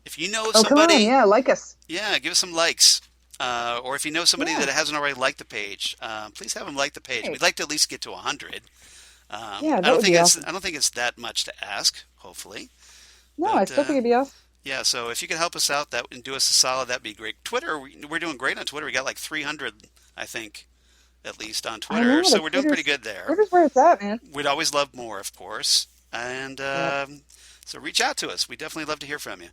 if you know somebody, come on, yeah, like us. yeah, give us some likes. Or if you know somebody that hasn't already liked the page, please have them like the page. Hey. We'd like to at least get to 100. Yeah, that would be awesome. I don't think it's that much to ask. Hopefully, No, but, I still think it'd be awesome. yeah. So if you could help us out and do us a solid, that'd be great. Twitter, we're doing great on Twitter. We got like 300, I think, at least on Twitter. know, So we're doing pretty good there. Twitter's where it's at, man. We'd always love more, of course. And so reach out to us. We definitely love to hear from you.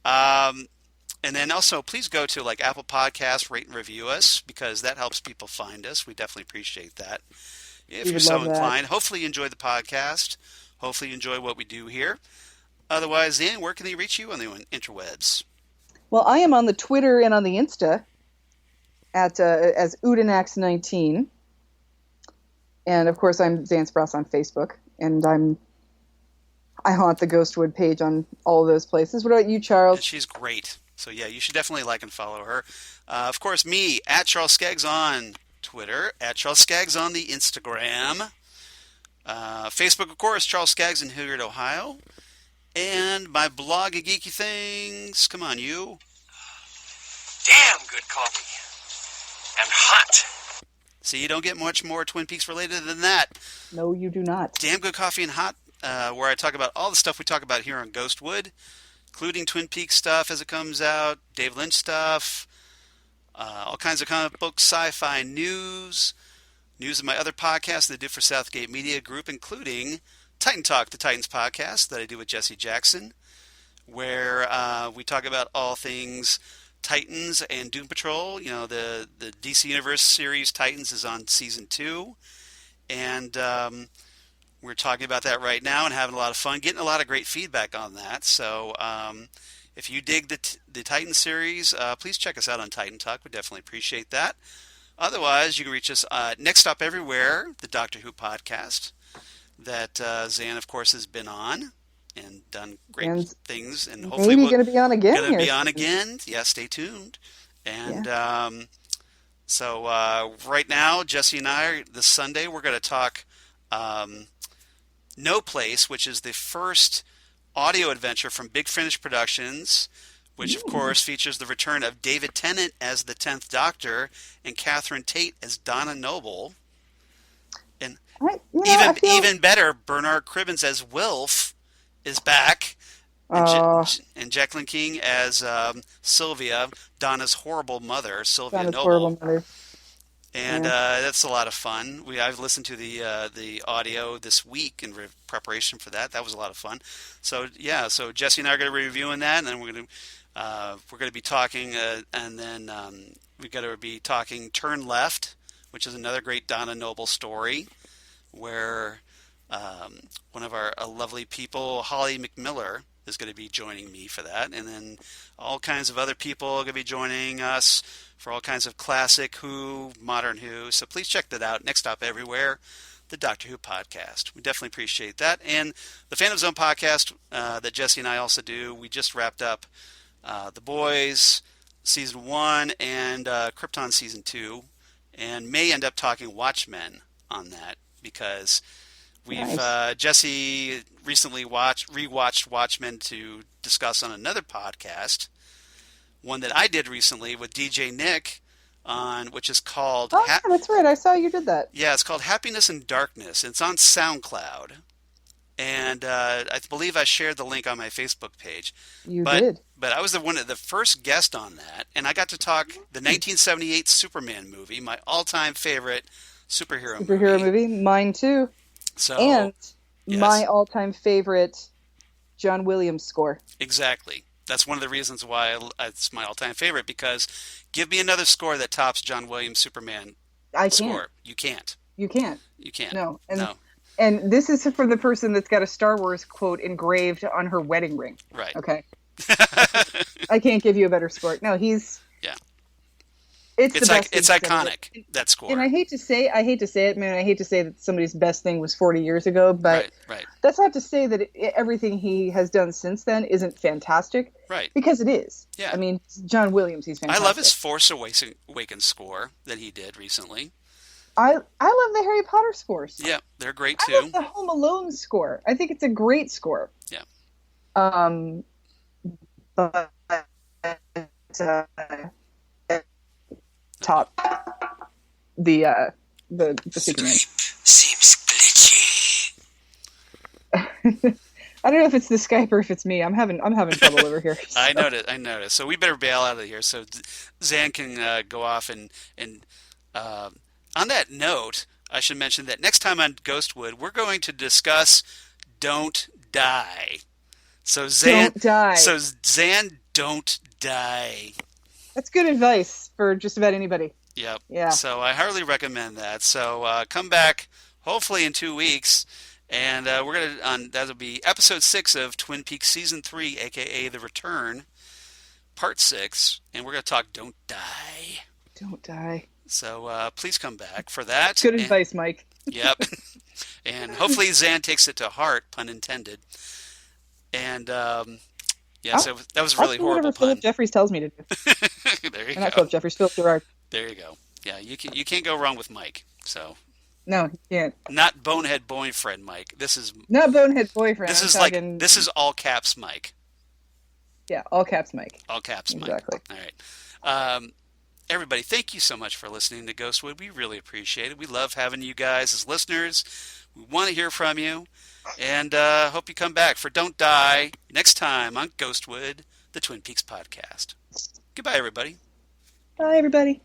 And then also, please go to Apple Podcasts, rate and review us, because that helps people find us. We definitely appreciate that. If you're so inclined. Hopefully you enjoy the podcast. Hopefully you enjoy what we do here. Otherwise, Zan, where can they reach you on the interwebs? Well, I am on the Twitter and on the Insta as Udinax19. And of course, I'm Xan Sprouse on Facebook, and I haunt the Ghostwood page on all of those places. What about you, Charles? And she's great. So yeah, you should definitely like and follow her. Of course, me, @CharlesSkaggs on Twitter, @CharlesSkaggs on the Instagram. Facebook, of course, Charles Skaggs in Hilliard, Ohio. And my blog of geeky things. Come on, you. Damn good coffee. And hot. See, you don't get much more Twin Peaks related than that. No, you do not. Damn Good Coffee and Hot, where I talk about all the stuff we talk about here on Ghostwood, including Twin Peaks stuff as it comes out, Dave Lynch stuff, all kinds of comic books, sci-fi news of my other podcasts that I do for Southgate Media Group, including Titan Talk, the Titans podcast that I do with Jesse Jackson, where we talk about all things Titans and Doom Patrol. The DC Universe series Titans is on season 2, and we're talking about that right now and having a lot of fun, getting a lot of great feedback on that. So if you dig the Titan series, please check us out on Titan Talk. We definitely appreciate that. Otherwise, you can reach us Next Stop Everywhere, the Doctor Who podcast that Xan, of course, has been on and done great things, and hopefully maybe going to be on again. Going to be on again. Yeah, stay tuned. And so right now, Jesse and I, this Sunday, we're going to talk No Place, which is the first audio adventure from Big Finish Productions, which of course features the return of David Tennant as the 10th Doctor and Catherine Tate as Donna Noble. And even better, Bernard Cribbins as Wilf is back. and Jacqueline King as Sylvia, Donna's horrible mother, Sylvia Donna's Noble. horrible mother. And Yeah. that's a lot of fun. I've listened to the audio this week in preparation for that. That was a lot of fun. So yeah, so Jesse and I are going to be reviewing that, and then we're going to be talking, and then we're going to be talking Turn Left, which is another great Donna Noble story, where one of our lovely people, Holly McMiller, is going to be joining me for that, and then all kinds of other people are going to be joining us for all kinds of classic Who, modern Who. So please check that out. Next Stop Everywhere, the Doctor Who podcast. We definitely appreciate that. And the Phantom Zone podcast that Jesse and I also do. We just wrapped up The Boys season 1 and Krypton season 2, and may end up talking Watchmen on that because we've Jesse recently rewatched Watchmen to discuss on another podcast. One that I did recently with DJ Nick which is called... Oh, yeah, that's right. I saw you did that. Yeah, it's called Happiness in Darkness. It's on SoundCloud. And I believe I shared the link on my Facebook page. You did. But I was the first guest on that, and I got to talk the 1978 Superman movie, my all-time favorite superhero movie. Mine too. So, and yes. My all-time favorite John Williams score. Exactly. That's one of the reasons why it's my all-time favorite, because give me another score that tops John Williams' Superman score. You can't. You can't. You can't. No. No. And this is for the person that's got a Star Wars quote engraved on her wedding ring. Right. Okay. I can't give you a better score. No, he's... Yeah. It's the best. It's iconic, that score. And I hate to say it, man. I hate to say that somebody's best thing was 40 years ago, but right. That's not to say that everything he has done since then isn't fantastic. Right. Because it is. Yeah. I mean, John Williams, he's fantastic. I love his Force Awakens score that he did recently. I love the Harry Potter scores. Yeah, they're great too. I love the Home Alone score. I think it's a great score. Yeah. But top the Superman. Seems glitchy. I don't know if it's the Skype or if it's me. I'm having trouble over here. So. I noticed. So we better bail out of here so Xan can go off and on that note, I should mention that next time on Ghostwood, we're going to discuss Don't Die. So Xan, don't die. So Xan, don't die. That's good advice for just about anybody. Yep. Yeah. So I highly recommend that. So come back, hopefully in 2 weeks, and that'll be episode 6 of Twin Peaks season 3, a.k.a. The Return, part 6, and we're going to talk Don't Die. Don't die. So please come back for that. Good advice, Mike. Yep. And hopefully Xan takes it to heart, pun intended. And so that was a really horrible whatever pun. Philip Jeffries tells me to do. There you Not go. Philip Jeffries, Philip Gerard. There you go. Yeah, you can't go wrong with Mike. So No, you can't. not bonehead boyfriend Mike. This is Not bonehead boyfriend. this I'm is talking, this is all caps Mike. Yeah, all caps Mike. All caps Mike. Exactly. All right. Everybody, thank you so much for listening to Ghostwood. We really appreciate it. We love having you guys as listeners. We want to hear from you. And hope you come back for Don't Die next time on Ghostwood, the Twin Peaks podcast. Goodbye, everybody. Bye, everybody.